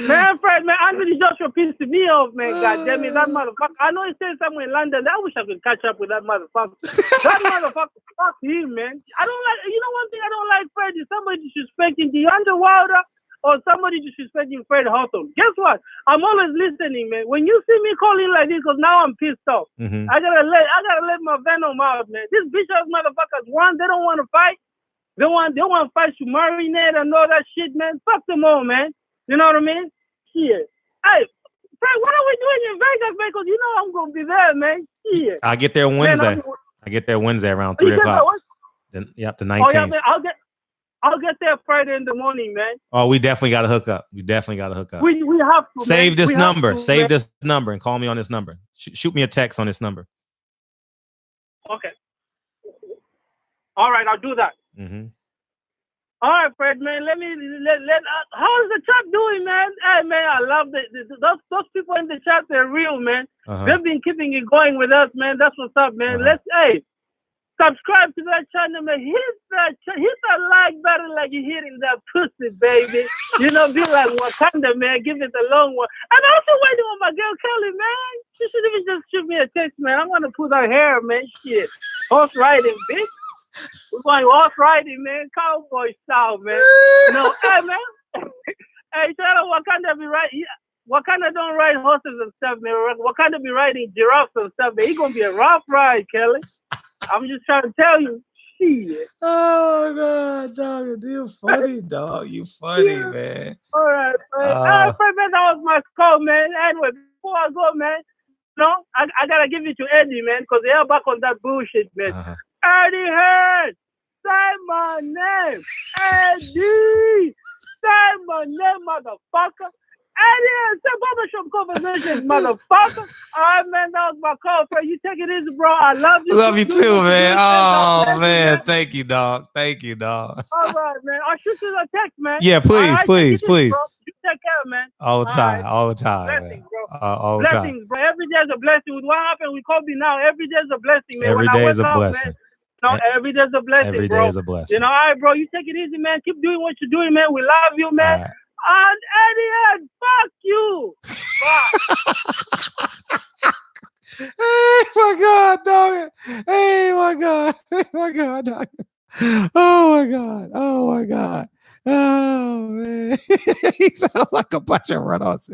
Man, Fred, man, Anthony Joshua pissed me off, man. God damn it, that motherfucker. I know he stayed somewhere in London. I wish I could catch up with that motherfucker. That motherfucker, fuck him, man. I don't like, you know one thing I don't like, Fred, is somebody disrespecting Deontay Wilder or somebody disrespecting Fred Hawthorne. Guess what? I'm always listening, man. When you see me calling like this, because now I'm pissed off. I gotta let my venom out, man. These bitch-ass motherfuckers, one, they don't want to fight. They want to fight to marinate and all that shit, man. Fuck them all, man. You know what I mean? Shit. Hey, Frank, what are we doing in Vegas, man? Because you know I'm going to be there, man. Shit. I get there Wednesday. I get there Wednesday around 3 o'clock. The 19th. Oh, yeah, man. I'll get there Friday in the morning, man. Oh, we definitely got to hook up. We have to. Save this number. Save this number and call me on this number. Shoot me a text on this number. Okay. All right, I'll do that. All right, Fred, man. How's the chat doing, man? Hey, man, I love those people in the chat. They're real, man. They've been keeping it going with us, man. That's what's up, man. Subscribe to that channel, man. Hit that like button like you're hitting that pussy, baby. You know, be like Wakanda, man. Give it a long one. And I'm also waiting on my girl Kelly, man. She should even just shoot me a text, man. I want to pull her hair, man. Shit. Horse riding, bitch. We're going horse riding, man. Cowboy style, man. No, hey, man. Hey, shout out Wakanda be riding. Wakanda don't ride horses and stuff, man. Wakanda be riding giraffes and stuff, man. He gonna be a rough ride, Kelly. I'm just trying to tell you. Shit. Oh God, dog, you funny, dog. You funny, man. All right, man. Man, that was my call, man. Anyway, before I go, man, I gotta give it to Eddie, man, because they are back on that bullshit, man. Eddie Head, say my name, Eddie. Say my name, motherfucker. Eddie, say Barbershop Conversation, motherfucker. All right, man, that was my call, friend. You take it easy, bro. I love you. Love you too, man. Oh, man. Thank you, dog. Thank you, dog. All right, man. I'll shoot you a text, man. Yeah, please, right, please. You take care, man. All the time, Blessings, man. bro. All the Blessings, time. bro. Every day is a blessing. With what happened with Kobe now, every day is a blessing, man. Every day is a blessing. Man, every day is a blessing, every bro. Day is a blessing. All right, bro. You take it easy, man. Keep doing what you're doing, man. We love you, man. Right. And Eddie, fuck you. Fuck. Hey, my God, dog. Hey, my God. Hey, my God, dog. Oh, my God. Oh, my God. Oh, man. He sounds like a bunch of run-offs.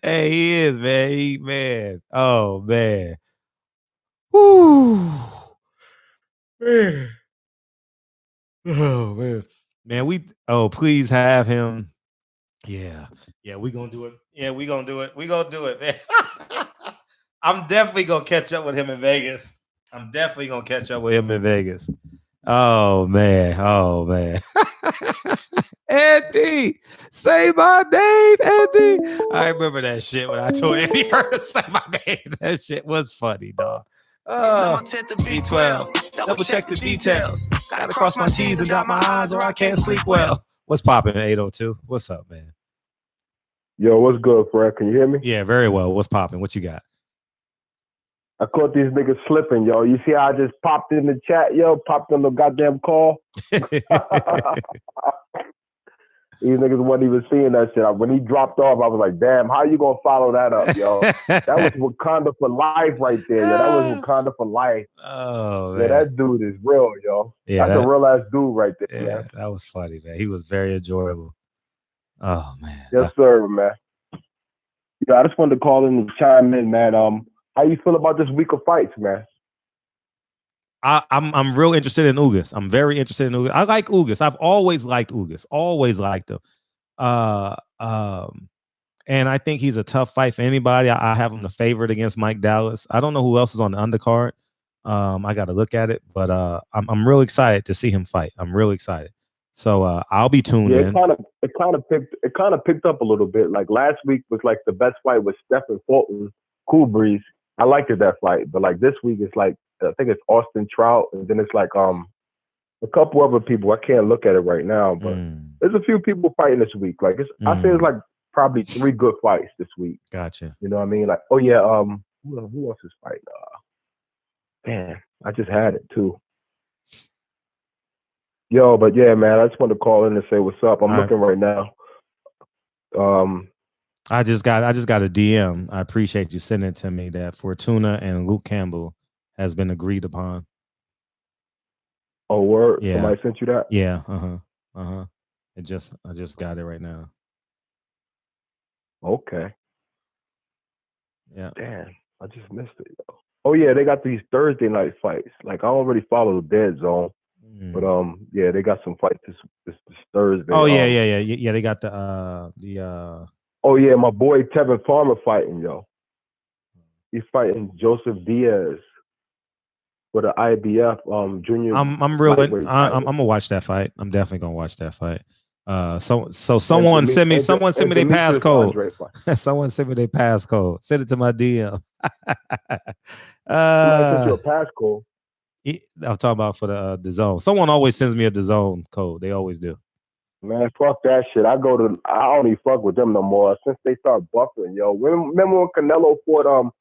Hey, he is, man. Man. Oh, man. Woo. Man. Oh, man. Please have him. Yeah, we gonna do it. Yeah, we gonna do it. We gonna do it, man. I'm definitely gonna catch up with him in Vegas. Oh man. Andy, say my name, Andy. I remember that shit when I told Andy to say my name. That shit was funny, dog. B12. Double check the details. Gotta cross my T's and dot my I's or I can't sleep well. What's popping, 802? What's up, man? Yo, what's good, Fred? Can you hear me? Yeah, very well. What's popping? What you got? I caught these niggas slipping, yo. You see how I just popped in the chat, yo? Popped on the goddamn call. These niggas wasn't even seeing that shit. When he dropped off, I was like, damn, how you gonna follow that up, yo? That was Wakanda for life right there, yo. That was Wakanda for life. Oh, man. Yeah, that dude is real, yo. Yeah, that's a real-ass dude right there, man. That was funny, man. He was very enjoyable. Oh, man. Yes, sir, man. Yeah, I just wanted to call in and chime in, man. How you feel about this week of fights, man? I'm real interested in Ugas. I'm very interested in Ugas. I like Ugas. I've always liked Ugas. Always liked him. And I think he's a tough fight for anybody. I have him the favorite against Mike Dallas. I don't know who else is on the undercard. I got to look at it, but I'm real excited to see him fight. I'm real excited. So I'll be tuned in. It kind of picked up a little bit. Like last week was like the best fight was Stephen Fulton, Cool Breeze. I liked that fight, but like this week it's like I think it's Austin Trout, and then it's like a couple other people. I can't look at it right now, but there's a few people fighting this week. Like I say it's like probably 3 good fights this week. Gotcha. You know what I mean? Like who else is fighting? Man, I just had it too. Yo, but yeah, man, I just wanted to call in and say what's up. I'm looking right now. I just got a DM. I appreciate you sending it to me that Fortuna and Luke Campbell has been agreed upon. Oh, word? Yeah. Somebody sent you that? Yeah. I just got it right now. Okay. Yeah. Damn, I just missed it. Yo. Oh yeah, they got these Thursday night fights. Like I already follow the Dead Zone. But yeah, they got some fights this Thursday. Oh yeah. They got the Oh yeah, my boy Tevin Farmer fighting, yo. He's fighting Joseph Diaz for the IBF junior. I'm gonna watch that fight. I'm definitely gonna watch that fight. So someone send me their passcode. Someone send me their passcode. Send it to my DM. Somebody sent you a passcode. I'm talking about for the zone. Someone always sends me a zone code. They always do. Man, fuck that shit. I don't even fuck with them no more since they start buffering, yo. Remember when Canelo fought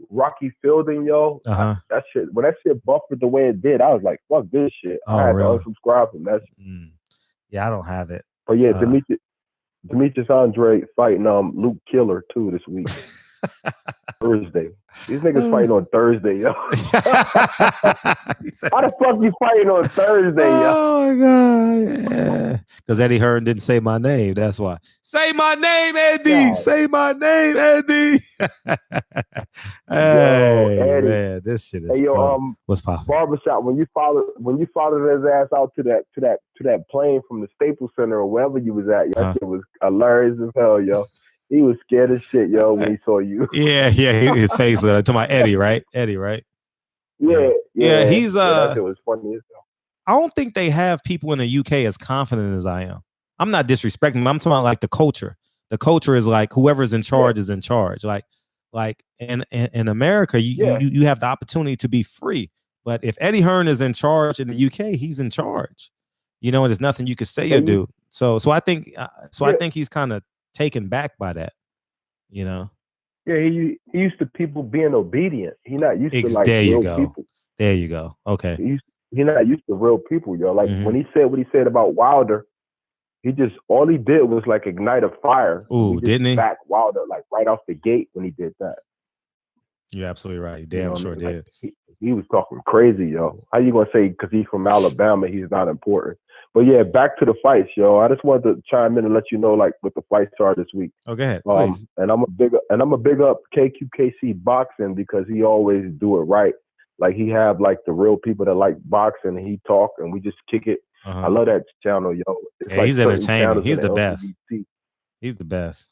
Rocky Fielding, yo? Uh-huh. That shit, when that shit buffered the way it did, I was like, fuck this shit. I had to unsubscribe from that shit. Yeah, I don't have it. But yeah, Demetrius Andre fighting Luke Killer too this week. Thursday. These niggas fighting on Thursday, yo. How the fuck you fighting on Thursday, yo? Oh my god! Because Eddie Hearn didn't say my name. That's why. Say my name, Eddie. Yeah. Say my name, Eddie. Hey, Eddie. man, this shit is Hey, yo, funny. What's poppin'? Barbershop, when you followed his ass out to that plane from the Staples Center or wherever you was at, that shit was hilarious as hell, yo. He was scared as shit, yo, when he saw you. Yeah, his face was to my Eddie, right? Eddie, right? Yeah. He's that shit was funny as hell. I don't think they have people in the UK as confident as I am. I'm not disrespecting them. I'm talking about like the culture. The culture is like whoever's in charge is in charge. Like in America, you have the opportunity to be free. But if Eddie Hearn is in charge in the UK, he's in charge. You know, and there's nothing you can say or do. So I think I think he's kind of taken back by that. You know. Yeah, he used to people being obedient. He not used to like real people. There you go. Okay. He's not used to real people, yo. Like when he said what he said about Wilder, all he did was like ignite a fire. Ooh, didn't he? Back Wilder like right off the gate when he did that. You're absolutely right. Damn sure did. Like, he was talking crazy, yo. How you gonna say because he's from Alabama he's not important? But yeah, back to the fights, yo. I just wanted to chime in and let you know like what the fights are this week. Oh, go ahead. And I'm a big up KQKC boxing because he always do it right. Like he have like the real people that like boxing and he talk and we just kick it. I love that channel, yo. It's like he's entertaining. He's the best. He's the best.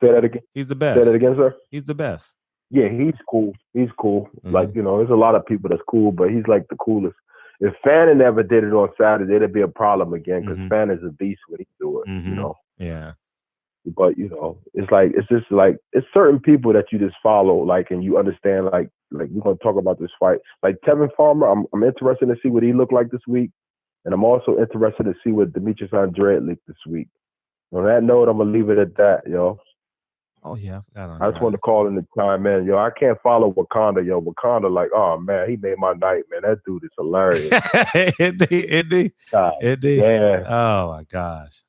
Say that again. He's the best. Say that again, sir. He's the best. Yeah, he's cool. He's cool. Like, you know, there's a lot of people that's cool, but he's like the coolest. If Fannin never did it on Saturday, it'd be a problem again because Fannon's a beast when he do it, you know. Yeah. But, you know, it's just like, it's certain people that you just follow, like, and you understand, like we're going to talk about this fight. Like Tevin Farmer, I'm interested to see what he looked like this week. And I'm also interested to see what Demetrius Andrade looked this week. On that note, I'm going to leave it at that, yo. Oh, yeah. I just want to call in the time, man. Yo, I can't follow Wakanda, yo. Wakanda, like, oh, man, he made my night, man. That dude is hilarious. Indeed. Yeah. Oh, my gosh.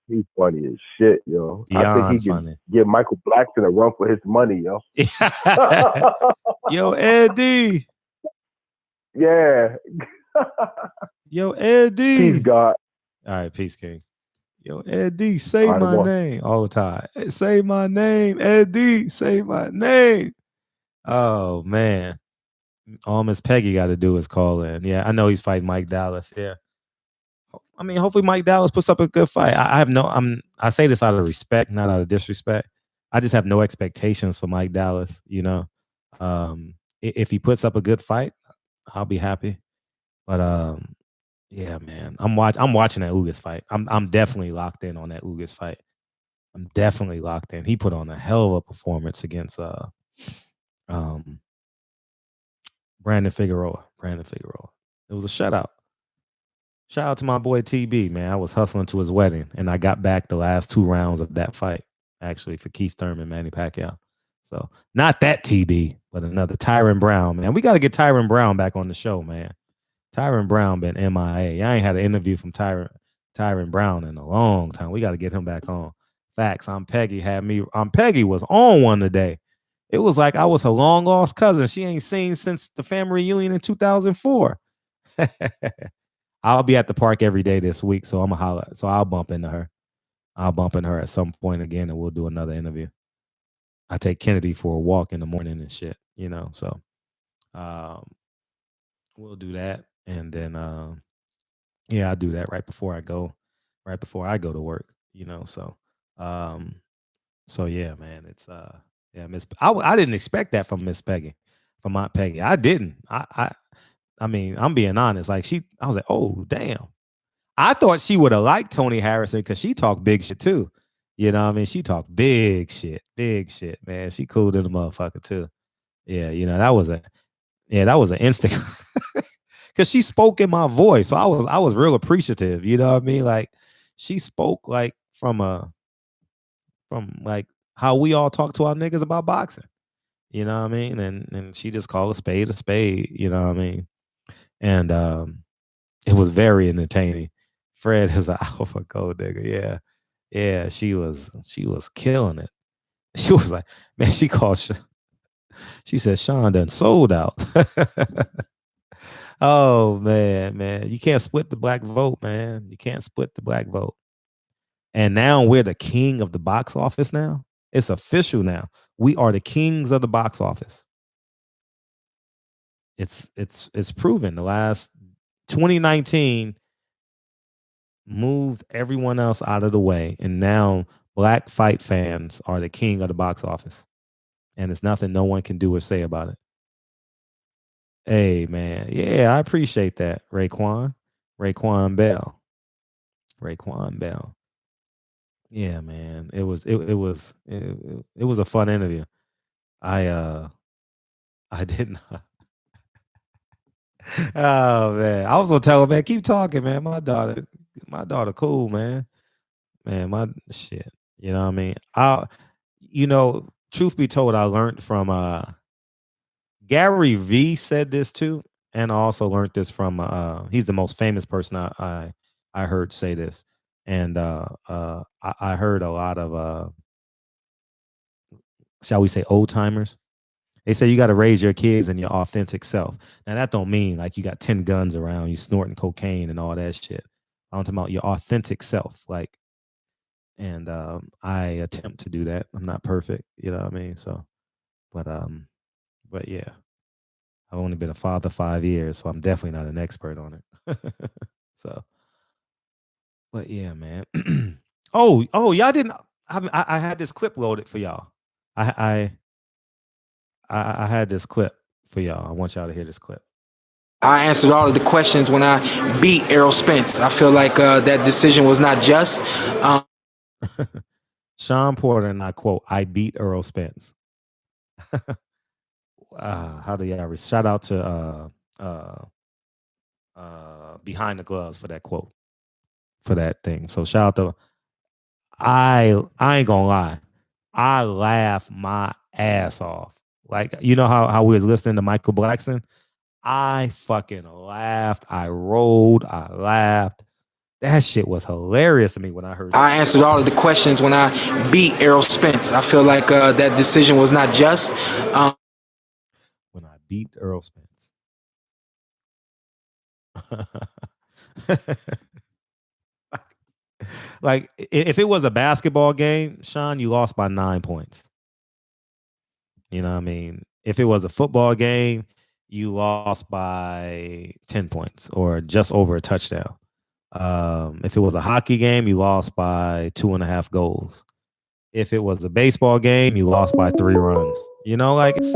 He's funny as shit, yo. Beyond I think he can give Michael Blackson a run for his money, yo. Yo, Eddie. Yeah. Yo, Eddie. Peace, God. All right, peace, King. Yo, Eddie, say my name all the time. Say my name, Eddie. Say my name. Oh, man. All Miss Peggy got to do is call in. Yeah, I know he's fighting Mike Dallas. Yeah. I mean, hopefully Mike Dallas puts up a good fight. I say this out of respect, not out of disrespect. I just have no expectations for Mike Dallas, you know. If he puts up a good fight, I'll be happy. But yeah, man, I'm watching that Ugas fight. I'm definitely locked in on that Ugas fight. I'm definitely locked in. He put on a hell of a performance against Brandon Figueroa. It was a shutout. Shout out to my boy TB, man. I was hustling to his wedding, and I got back the last 2 rounds of that fight, actually, for Keith Thurman, Manny Pacquiao. So not that TB, but another Tyron Brown, man. We got to get Tyron Brown back on the show, man. Tyron Brown been MIA. I ain't had an interview from Tyron Brown in a long time. We got to get him back on. Facts. Peggy was on one today. It was like I was her long lost cousin. She ain't seen since the family reunion in 2004. I'll be at the park every day this week, so I'm gonna holler. So I'll bump into her. At some point again, and we'll do another interview. I take Kennedy for a walk in the morning and shit, you know. So we'll do that, and then I'll do that right before I go to work, you know. So yeah, man, it's Miss. I didn't expect that from Miss Peggy, from Aunt Peggy. I didn't. I mean, I'm being honest. Like I was like, oh damn. I thought she would have liked Tony Harrison because she talked big shit too. You know what I mean? She talked big shit, man. She cool to the motherfucker too. Yeah, you know, that was an instinct. Cause she spoke in my voice. So I was real appreciative. You know what I mean? Like she spoke like from like how we all talk to our niggas about boxing. You know what I mean? And she just called a spade, you know what I mean? And it was very entertaining. Fred is an alpha gold nigga. Yeah. Yeah, she was killing it. She was like, man, she said Shawn done sold out. Oh man. You can't split the black vote, man. You can't split the black vote. And now we're the king of the box office now. It's official now. We are the kings of the box office. It's proven. The last 2019 moved everyone else out of the way, and now black fight fans are the king of the box office, and it's nothing no one can do or say about it. Hey man, yeah, I appreciate that, Raekwon Bell. Yeah, man, it was a fun interview. I didn't. Oh man, I was gonna tell her, man, keep talking, man. My daughter, cool, man. Man, my shit. You know what I mean? Truth be told, I learned from Gary V said this too, and I also learned this from he's the most famous person I heard say this, and I heard a lot of shall we say old timers. They say you got to raise your kids in your authentic self. Now that don't mean like you got 10 guns around, you snorting cocaine and all that shit. I'm talking about your authentic self, like. And I attempt to do that. I'm not perfect, you know what I mean? So, but yeah, I've only been a father 5 years, so I'm definitely not an expert on it. So, but yeah, man. oh, y'all didn't. I had this clip loaded for y'all. I had this clip for y'all. I want y'all to hear this clip. I answered all of the questions when I beat Errol Spence. I feel like that decision was not just. Shawn Porter, and I quote, "I beat Errol Spence." How do y'all shout out to Behind the Gloves for that quote, for that thing. So shout out to I ain't gonna lie. I laughed my ass off. Like, you know how we was listening to Michael Blackson? I fucking laughed. I rolled. I laughed. That shit was hilarious to me when I heard that. I answered all of the questions when I beat Errol Spence. I feel like that decision was not just. When I beat Errol Spence. Like, if it was a basketball game, Shawn, you lost by 9 points. You know what I mean? If it was a football game, you lost by 10 points or just over a touchdown. If it was a hockey game, you lost by 2.5 goals. If it was a baseball game, you lost by 3 runs. You know, like it's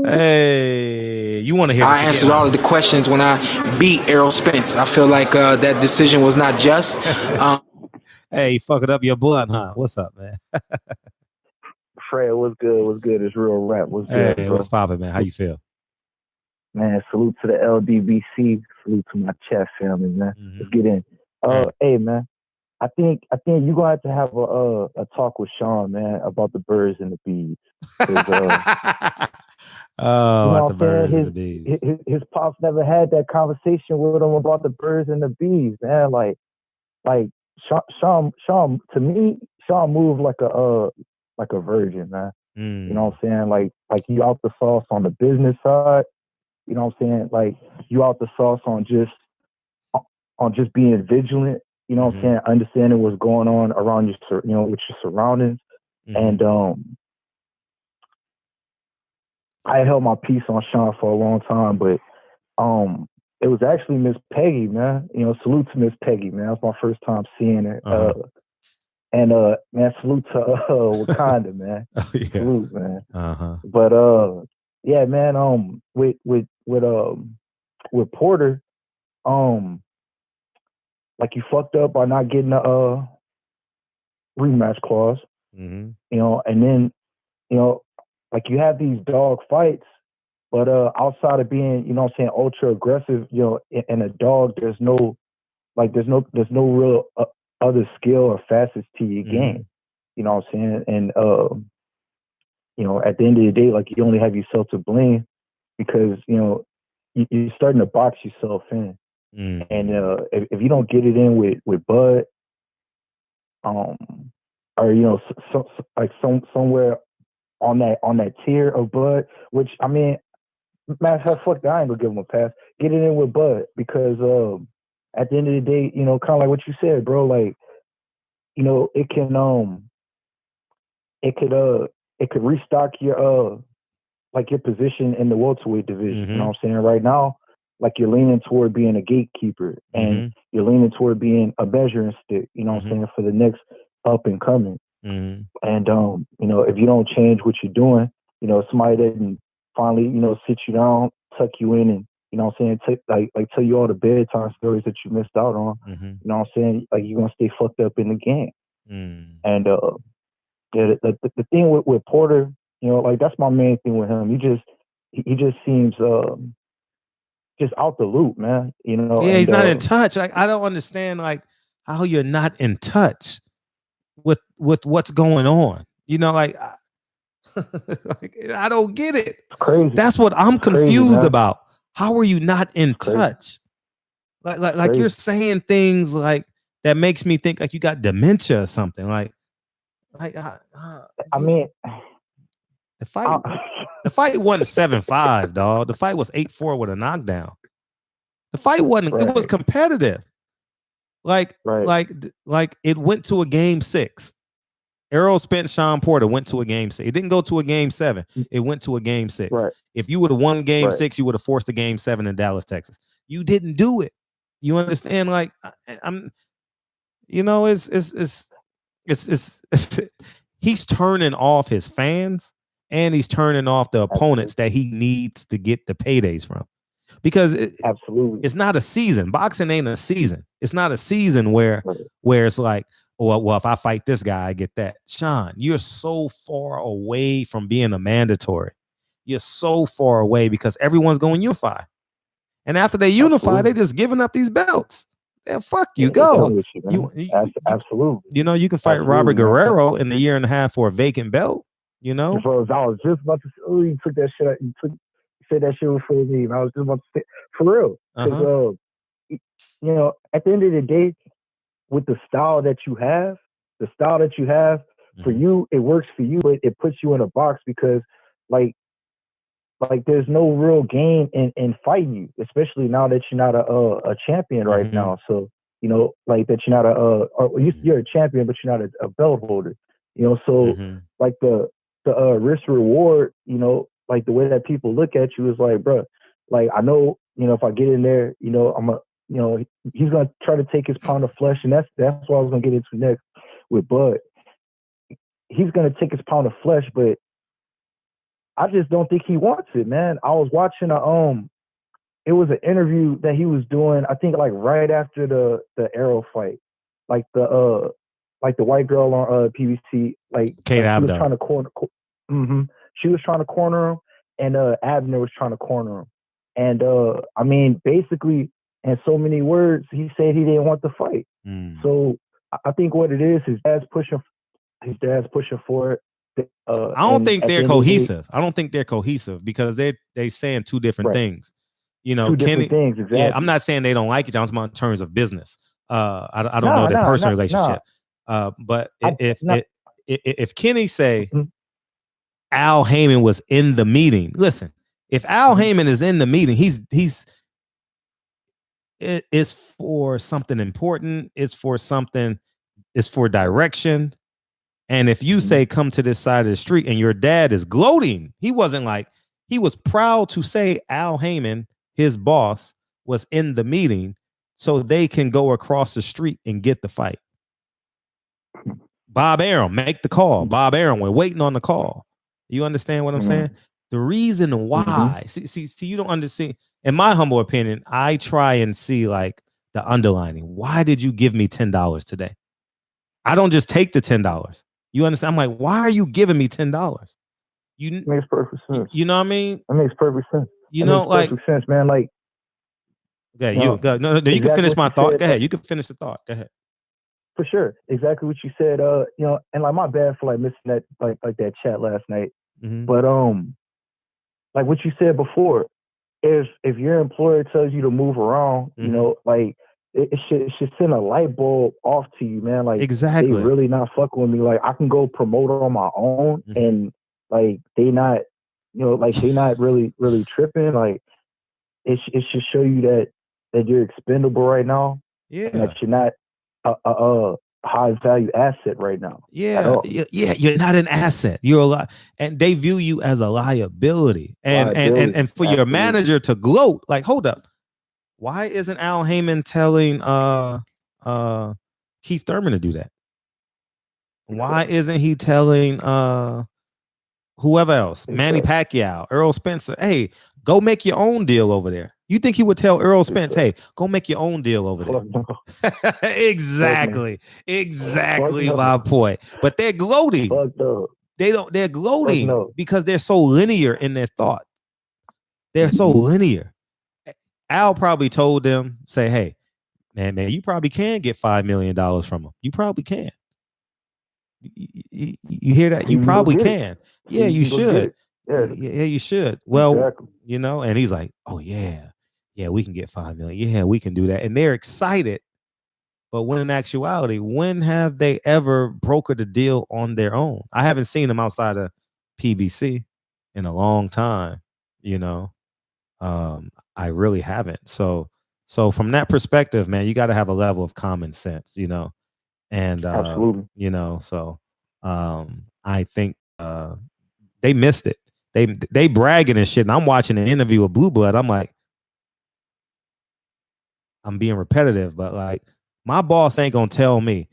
hey, you want to hear this? I answered all of the questions when I beat Errol Spence. I feel like that decision was not just. Hey, you fucking up your blood, huh? What's up, man? Fred, what's good? What's good? It's real rap. What's good, Hey, bro? what's poppin', man? How you feel? Man, salute to the LDBC. Salute to my chess family, man. Let's get in. Hey, man. I think you're gonna have a talk with Shawn, man, about the birds and the bees. About the birds and the bees. His pops never had that conversation with him about the birds and the bees, man. Like Shawn to me, Shawn moved like a virgin, man. You know what I'm saying? Like you out the sauce on the business side. You know what I'm saying? Like you out the sauce on just being vigilant. You know what I'm saying? Understanding what's going on around with your surroundings. And I held my peace on Shawn for a long time, but it was actually Miss Peggy, man. You know, salute to Miss Peggy, man. That was my first time seeing her. And man, salute to Wakanda, man. Oh, yeah. Salute, man. But yeah, man, with Porter, like you fucked up by not getting a rematch clause. You know, and then, you know, like you have these dog fights, but outside of being, you know what I'm saying, ultra aggressive, you know, in a dog, there's no real other skill or facets to your game. You know what I'm saying? And you know, at the end of the day, like you only have yourself to blame because, you know, you're starting to box yourself in. And if you don't get it in with Bud, or you know, somewhere on that tier of Bud, which I mean, man, fuck that, I ain't gonna give him a pass. Get it in with Bud because at the end of the day, you know, kind of like what you said, bro. Like, you know, it could restock your like your position in the welterweight division. You know what I'm saying? Right now, like you're leaning toward being a gatekeeper and you're leaning toward being a measuring stick, you know what I'm saying, for the next up and coming. And you know, if you don't change what you're doing, you know, somebody doesn't finally, you know, sit you down, tuck you in and, you know what I'm saying, like tell you all the bedtime stories that you missed out on. You know what I'm saying? Like you're gonna stay fucked up in the game. And yeah, the thing with Porter, you know, like that's my main thing with him. He just seems just out the loop, man. You know, yeah, he's not in touch. Like I don't understand, like how you're not in touch with what's going on. You know, like, like I don't get it. It's crazy. That's what I'm confused crazy, about. How are you not in touch? Like you're saying things like that makes me think like you got dementia or something. Like I mean, the fight wasn't 7-5, dog. The fight was 8-4 with a knockdown. The fight wasn't. It was competitive. Like it went to a game 6. Errol Spence, Shawn Porter went to a game 6. It didn't go to a game 7. It went to a game 6. If you would have won game 6, you would have forced a game 7 in Dallas, Texas. You didn't do it. You understand? Like I'm, you know, it's he's turning off his fans and he's turning off the opponents that he needs to get the paydays from. Because it's not a season. Boxing ain't a season. It's not a season where it's like, oh, well, if I fight this guy, I get that. Shawn, you're so far away from being a mandatory. You're so far away because everyone's going to unify. And after they unify, they're just giving up these belts. Yeah, fuck you, go. Absolutely. You know, you can fight Robert Guerrero in a year and a half for a vacant belt. You know, I was just about to say, oh, you took that shit out. You said that shit before me. I was just about to say, for real. Because, you know, at the end of the day, with the style that you have, for you, it works for you, but it puts you in a box because, like there's no real gain in fighting you, especially now that you're not a champion right now. So, you know, like that you're not you're a champion, but you're not a belt holder. You know, so like the risk reward, you know, like the way that people look at you is like, bro, like I know, you know, if I get in there, you know, you know, he's gonna try to take his pound of flesh, and that's what I was gonna get into next with Bud. He's gonna take his pound of flesh, but I just don't think he wants it, man. I was watching it was an interview that he was doing, I think like right after the Arrow fight, like the white girl on PBC, like Kate she was Abdo. trying to corner. She was trying to corner him, and Abner was trying to corner him, and I mean, basically, in so many words, he said he didn't want the fight. So I think what it is, his dad's pushing for it. I don't think they're cohesive. I don't think they're cohesive because they saying two different things. You know, two different things, exactly. Yeah, I'm not saying they don't like each other. I'm talking about in terms of business. I don't know their personal relationship. But if Kenny say Al Heyman was in the meeting, listen, if Al Heyman is in the meeting, it's for something important. It's for direction. And if you say, come to this side of the street and your dad is gloating, he wasn't like, he was proud to say Al Heyman, his boss, was in the meeting so they can go across the street and get the fight. Bob Arum, make the call. Bob Arum, we're waiting on the call. You understand what I'm saying? The reason why, see, you don't understand. In my humble opinion, I try and see like the underlining. Why did you give me $10 today? I don't just take the $10. You understand? I'm like, why are you giving me $10? Makes perfect sense. You know what I mean? That makes perfect sense. You know, like perfect sense, man. Like, yeah, you go. No, you can finish my thought. Go ahead. You can finish the thought. Go ahead. For sure, exactly what you said. You know, and like my bad for like missing that like that chat last night. But like what you said before, if your employer tells you to move around, you know, like it should send a light bulb off to you, man. Like exactly, they really not fucking with me. Like I can go promote on my own, and like they not, you know, like they not really tripping. Like it should show you that, that you're expendable right now. Yeah. And that you're not a high value asset right now. Yeah. Yeah. You're not an asset. You're a lot, and they view you as a liability. And for your manager to gloat, like, hold up, why isn't Al Heyman telling Keith Thurman to do that? Why isn't he telling whoever else, Manny Pacquiao, Earl Spencer, hey, go make your own deal over there? You think he would tell Earl Spence, hey, go make your own deal over there? Exactly my point. But they're gloating. They're gloating because they're so linear in their thought. They're so linear. Al probably told them, say, hey, man, you probably can get $5 million from him. You probably can. You hear that? You probably can. Yeah, you should. Yeah, you should. Well, you know, and he's like, oh yeah, we can get 5 million. Yeah, we can do that. And they're excited. But when in actuality, when have they ever brokered a deal on their own? I haven't seen them outside of PBC in a long time, you know. I really haven't. So from that perspective, man, you got to have a level of common sense, you know. And absolutely, you know, so I think they missed it. They bragging and shit. And I'm watching an interview with Blue Blood. I'm like, I'm being repetitive, but like, my boss ain't gonna tell me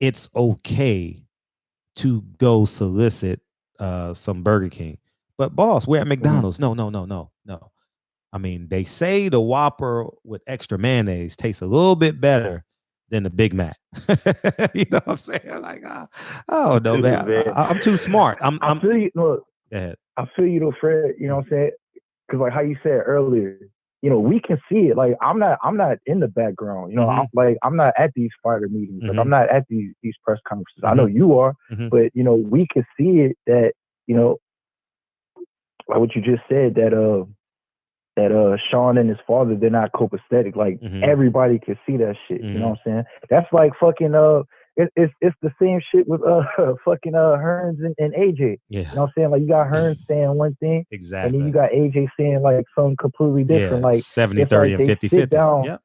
it's okay to go solicit some Burger King. But boss, we're at McDonald's. No. I mean, they say the Whopper with extra mayonnaise tastes a little bit better than the Big Mac. You know what I'm saying? Like, oh no, man. I'm too smart. I feel you. Look, go ahead. I feel you though, Fred. You know what I'm saying? Because like how you said earlier, you know, we can see it. Like I'm not in the background. You know, I'm not at these fighter meetings. Like I'm not at these press conferences. I know you are, but you know, we can see it that, you know, like what you just said, that Shawn and his father, they're not copacetic. Like everybody can see that shit. You know what I'm saying? That's like fucking it's the same shit with fucking Hearns and AJ. Yeah. You know what I'm saying? Like you got Hearns saying one thing, exactly, and then you got AJ saying like something completely different. Like 70-30 like and 50-50. Down, yep.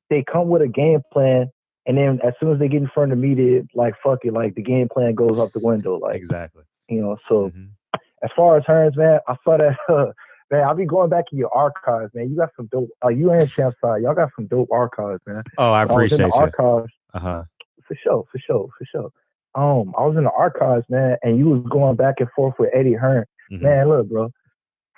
They come with a game plan, and then as soon as they get in front of the media, like fuck it, like the game plan goes out the window. Like exactly. You know, so as far as Hearns, man, I saw that man, I'll be going back in your archives, man. You got some dope. You and Champ Side, y'all got some dope archives, man. Oh, I appreciate you. Archives, for sure. I was in the archives, man, and you was going back and forth with Eddie Hearn. Man, look, bro,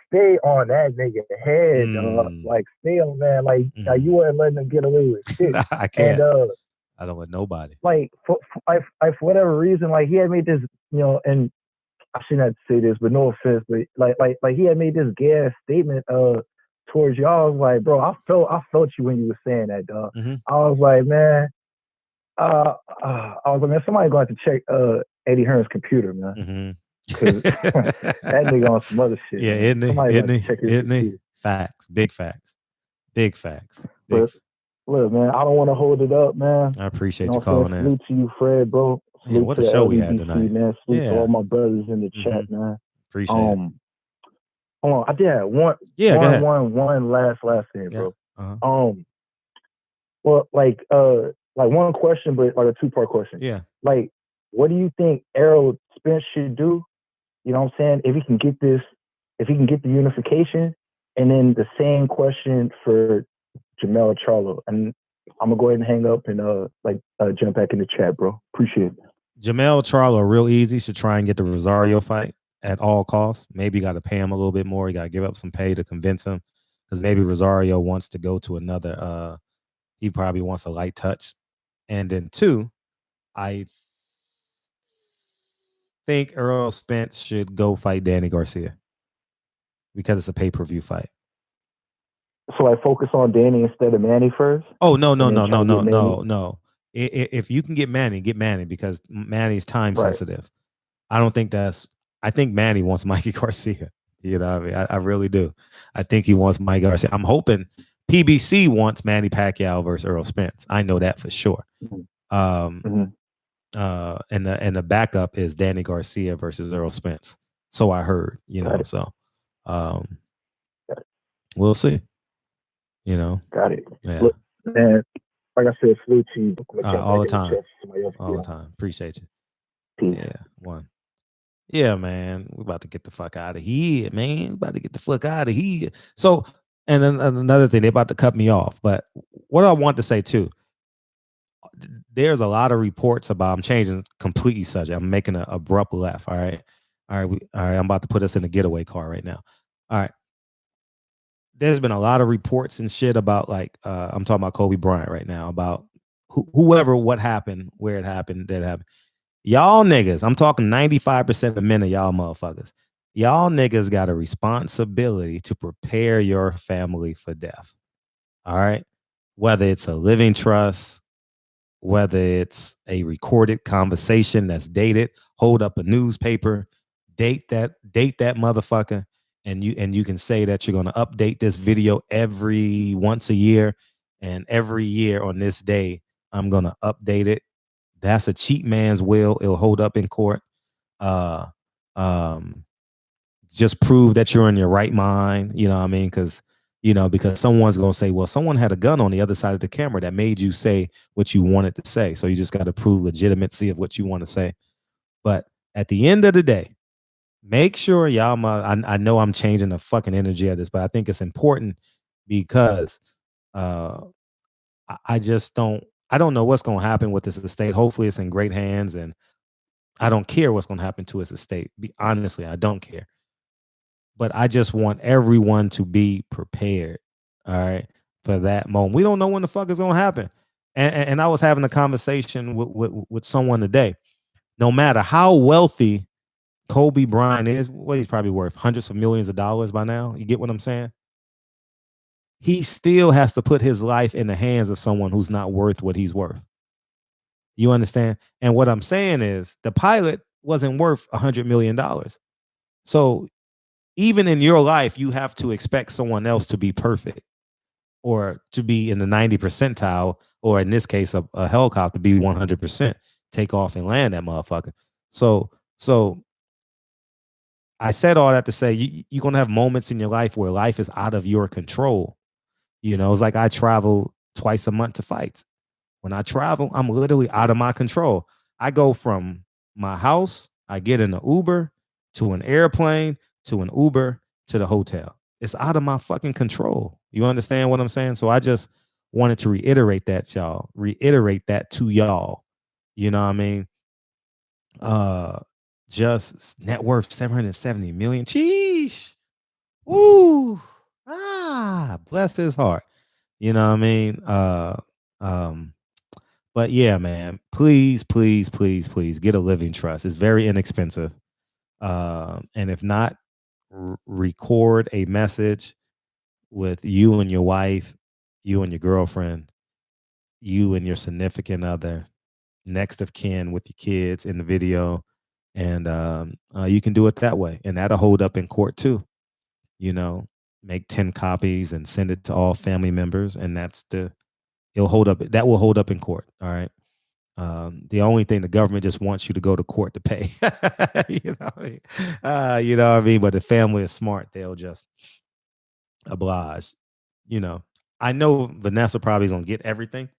stay on that nigga head, dog. Like, stay on that. Like, you weren't letting them get away with shit. Nah, I can't. And, I don't let nobody. Like, for whatever reason, like he had made this, you know, and I shouldn't have to say this, but no offense, but like he had made this gas statement towards y'all. I was like, bro, I felt you when you were saying that, dog. I was like, man, somebody going to check Eddie Hearn's computer, man. Because that nigga on some other shit. Yeah, isn't he? Facts, big facts. But look, man, I don't want to hold it up, man. I appreciate you calling in. Salute to you, Fred, bro. Yeah, what a show we had tonight, man. Salute to all my brothers in the chat, man. Appreciate it. Hold on, I did have one. Yeah, go ahead. One last thing, bro. Well, like one question, but like a two-part question. Yeah. Like, what do you think Errol Spence should do? You know what I'm saying? If he can get the unification, and then the same question for Jamel Charlo. And I'm gonna go ahead and hang up and jump back in the chat, bro. Appreciate it. Jamel Charlo, real easy. Should try and get the Rosario fight at all costs. Maybe you got to pay him a little bit more. You got to give up some pay to convince him, because maybe Rosario wants to go to another. He probably wants a light touch. And then 2, I think Errol Spence should go fight Danny Garcia, because it's a pay-per-view fight. So I focus on Danny instead of Manny first? Oh, no. If you can get Manny, because Manny's time sensitive. I think Manny wants Mikey Garcia. You know what I mean? I really do. I think he wants Mikey Garcia. I'm hoping PBC wants Manny Pacquiao versus Errol Spence. I know that for sure. And the backup is Danny Garcia versus Errol Spence. So I heard, you know, so we'll see. You know. Got it. Yeah. Look, man, like I said, salute to you. All the time. All the time. Appreciate you. Peace. Yeah. One. Yeah, man. We're about to get the fuck out of here, man. We're about to get the fuck out of here. So, and then another thing, they're about to cut me off. But what I want to say too, there's a lot of reports about. I'm changing completely subject. I'm making an abrupt left. All right. All right. I'm about to put us in a getaway car right now. All right. There's been a lot of reports and shit about like I'm talking about Kobe Bryant right now, about whoever, what happened, where it happened, that happened. Y'all niggas, I'm talking 95% of men of y'all motherfuckers. Y'all niggas got a responsibility to prepare your family for death. All right. Whether it's a living trust, whether it's a recorded conversation that's dated, hold up a newspaper, date that motherfucker, and you can say that you're going to update this video every once a year, and every year on this day I'm going to update it. That's a cheat man's will. It'll hold up in court. Just prove that you're in your right mind. You know what I mean? Because someone's going to say, well, someone had a gun on the other side of the camera that made you say what you wanted to say. So you just got to prove legitimacy of what you want to say. But at the end of the day, make sure y'all, I know I'm changing the fucking energy of this, but I think it's important because I don't know what's going to happen with this estate. Hopefully it's in great hands, and I don't care what's going to happen to his estate. Honestly, I don't care. But I just want everyone to be prepared, all right, for that moment. We don't know when the fuck is going to happen. And I was having a conversation with someone today. No matter how wealthy Kobe Bryant is, he's probably worth hundreds of millions of dollars by now. You get what I'm saying? He still has to put his life in the hands of someone who's not worth what he's worth. You understand? And what I'm saying is the pilot wasn't worth $100 million. So even in your life, you have to expect someone else to be perfect, or to be in the 90 percentile, or in this case, a helicopter be 100%, take off and land that motherfucker. So I said all that to say you're going to have moments in your life where life is out of your control. You know, it's like I travel twice a month to fights. When I travel, I'm literally out of my control. I go from my house, I get in an Uber, to an airplane, to an Uber, to the hotel. It's out of my fucking control. You understand what I'm saying? So I just wanted to reiterate that to y'all. You know what I mean? Just net worth 770 million. Sheesh. Woo. Bless his heart. You know what I mean? But yeah, man, please get a living trust. It's very inexpensive. And if not, record a message with you and your wife, you and your girlfriend, you and your significant other, next of kin with your kids in the video. And you can do it that way. And that'll hold up in court too. You know, make 10 copies and send it to all family members. And that will hold up in court. All right. The only thing the government just wants you to go to court to pay. You know what I mean? You know what I mean? But the family is smart. They'll just oblige. You know, I know Vanessa probably is going to get everything,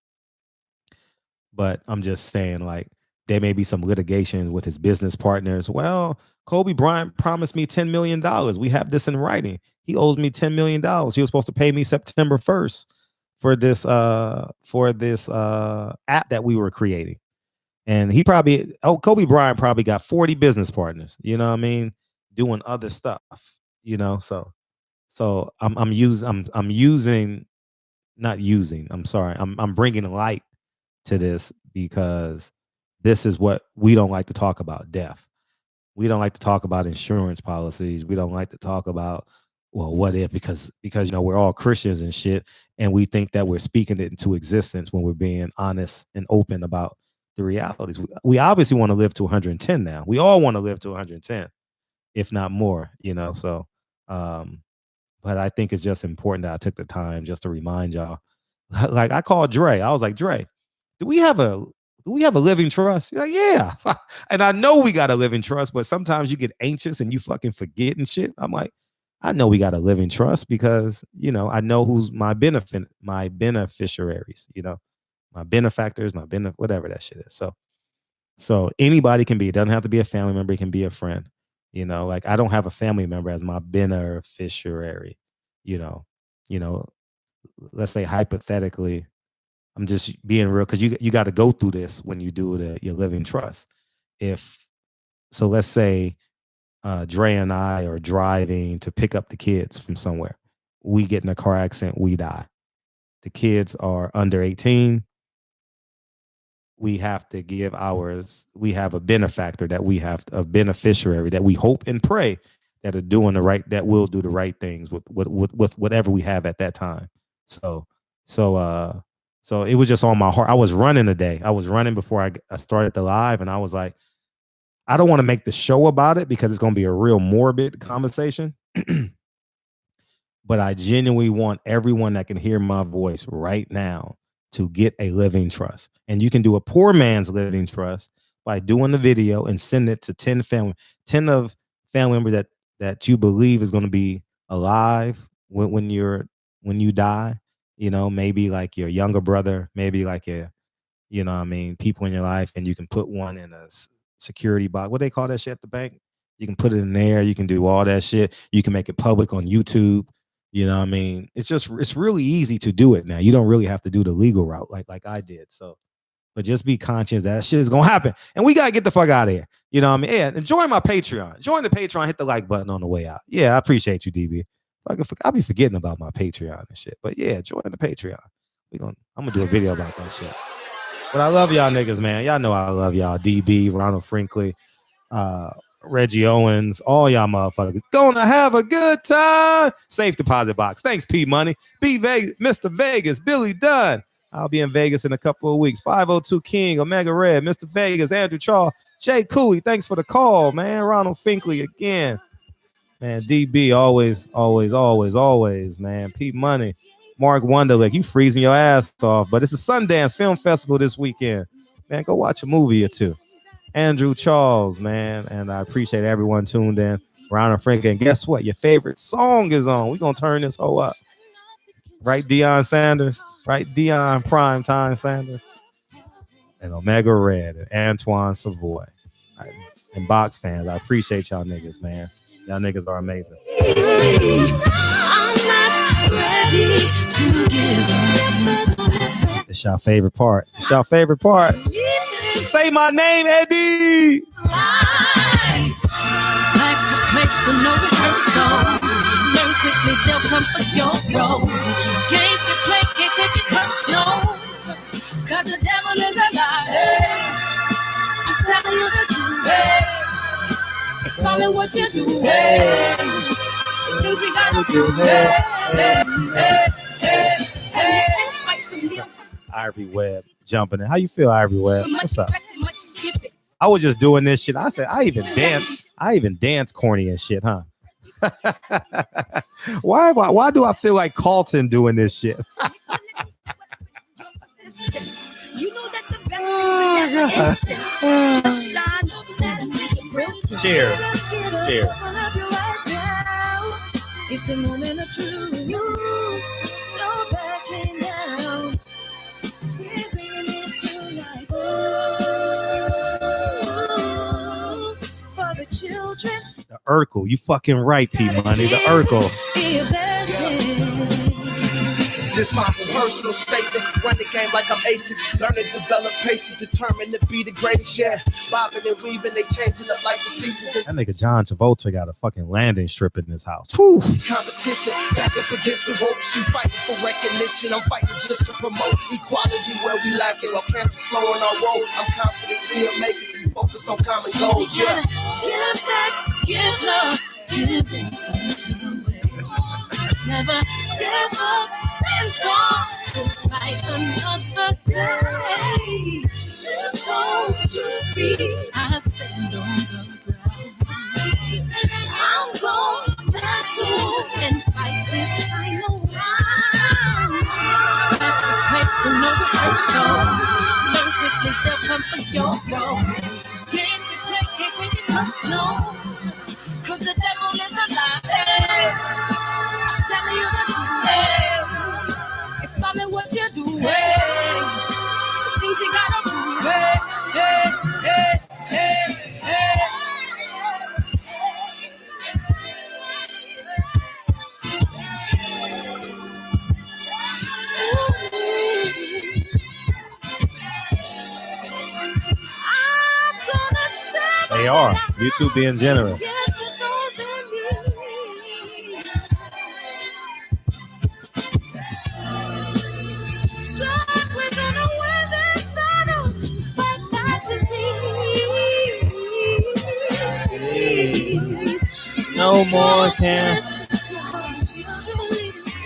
but I'm just saying, like, there may be some litigation with his business partners. Well, Kobe Bryant promised me $10 million. We have this in writing. He owes me $10 million. He was supposed to pay me September 1st for this app that we were creating. And Kobe Bryant probably got 40 business partners, you know what I mean, doing other stuff, you know. So I'm bringing light to this because this is what we don't like to talk about: death. We don't like to talk about insurance policies. We don't like to talk about, well, what if, because you know, we're all Christians and shit, and we think that we're speaking it into existence when we're being honest and open about the realities. We obviously want to live to 110 now. We all want to live to 110, if not more, you know. So but I think it's just important that I took the time just to remind y'all. Like, I called Dre. I was like, Dre, do we have a living trust? You're like, yeah. And I know we got a living trust, but sometimes you get anxious and you fucking forget and shit. I'm like, I know we got a living trust because, I know who's my beneficiaries, my benefactors, whatever that shit is. So anybody can be, it doesn't have to be a family member, it can be a friend. Like I don't have a family member as my beneficiary, let's say hypothetically, I'm just being real because you got to go through this when you do your living trust. So let's say Dre and I are driving to pick up the kids from somewhere. We get in a car accident, we die. The kids are under 18. We have to give ours. We have a benefactor that we have, a beneficiary that we hope and pray that will do the right things with whatever we have at that time. So it was just on my heart. I was running today. I was running before I started the live, and I was like, I don't want to make the show about it because it's going to be a real morbid conversation. But I genuinely want everyone that can hear my voice right now to get a living trust. And you can do a poor man's living trust by doing the video and send it to 10 of family members that you believe is going to be alive when you die. Maybe like your younger brother, maybe like people in your life, and you can put one in a security box. What they call that shit at the bank? You can put it in there. You can do all that shit. You can make it public on YouTube. It's really easy to do it now. You don't really have to do the legal route like I did. So, but just be conscious that shit is gonna happen, and we gotta get the fuck out of here. Yeah, and join my Patreon. Join the Patreon. Hit the like button on the way out. Yeah, I appreciate you, DB. I'll be forgetting about my Patreon and shit. But yeah, join the Patreon. I'm gonna do a video about that shit. But I love y'all niggas, man. Y'all know I love y'all. DB, Ronald Franklin, Reggie Owens, all y'all motherfuckers. Gonna have a good time. Safe deposit box. Thanks, P Money. B Vegas, Mr. Vegas, Billy Dunn. I'll be in Vegas in a couple of weeks. 502 King, Omega Red, Mr. Vegas, Andrew Charles, Jay Cooley. Thanks for the call, man. Ronald Finkley again. Man, DB, always, man. P Money. Mark Wonderlick, you freezing your ass off, but it's a Sundance Film Festival this weekend. Man, go watch a movie or two. Andrew Charles, man, and I appreciate everyone tuned in. Ronald Frank, and guess what? Your favorite song is on. We're going to turn this whole up. Right, Deion Sanders? Right, Deion Primetime Sanders? And Omega Red and Antoine Savoy. Right. And Box fans, I appreciate y'all niggas, man. Y'all niggas are amazing. I'm not ready to give up. It's your favorite part. It's your favorite part. Say my name, Eddie. Life's a play with no rehearsal. Learn quickly, they'll come for your role. Games get played, can't take it personal. Cause the devil is a liar. I'm telling you the truth. It's all in what you do. Some things you gotta do. Ivory Webb jumping in. How you feel, Ivory Webb? What's up? I was just doing this shit. I said I even dance corny and shit, huh? Why do I feel like Carlton doing this shit? Cheers. Cheers. It's the moment of truth. No backing down. We're bringing it through like for the children. The Urkel, you fucking right, P Money. The Urkel. This my personal statement. Run the game like I'm ASICs. Learn and develop patience. Determined to be the greatest. Yeah. Bobbing and weaving. They changing up like the seasons. That nigga John Travolta got a fucking landing strip in his house. Whew. Competition. Back up against the ropes. You fighting for recognition. I'm fighting just to promote equality where we lack it. While cancer slowing our road. I'm confident we'll make it. We focus on common goals. Yeah. Give back. Give love. Give insight. Never give up, stand tall to fight another day. 2 toes, 2 feet, I stand on the ground. I'm going back soon and fight this final round. That's a quick and no rehearsal. Learn quickly, they'll come for your role. Games get played, can't take it personal. Cause the devil is a lie. They are. YouTube being generous. No more cancer.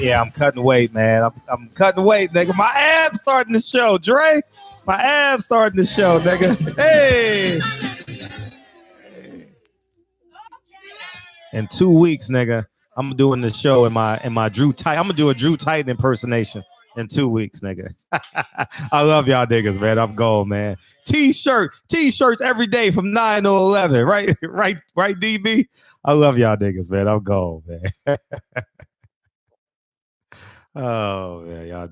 Yeah, I'm cutting weight, man. I'm cutting weight, nigga. My abs starting to show, Dre. My abs starting to show, nigga. Hey. In 2 weeks, nigga, I'm doing this show in my Drew Titan. I'm gonna do a Drew Titan impersonation in 2 weeks, nigga. I love y'all niggas, man. I'm gold, man. T-shirts every day from 9 to 11. Right, DB. I love y'all niggas, man. I'm gold, man. Oh man, y'all.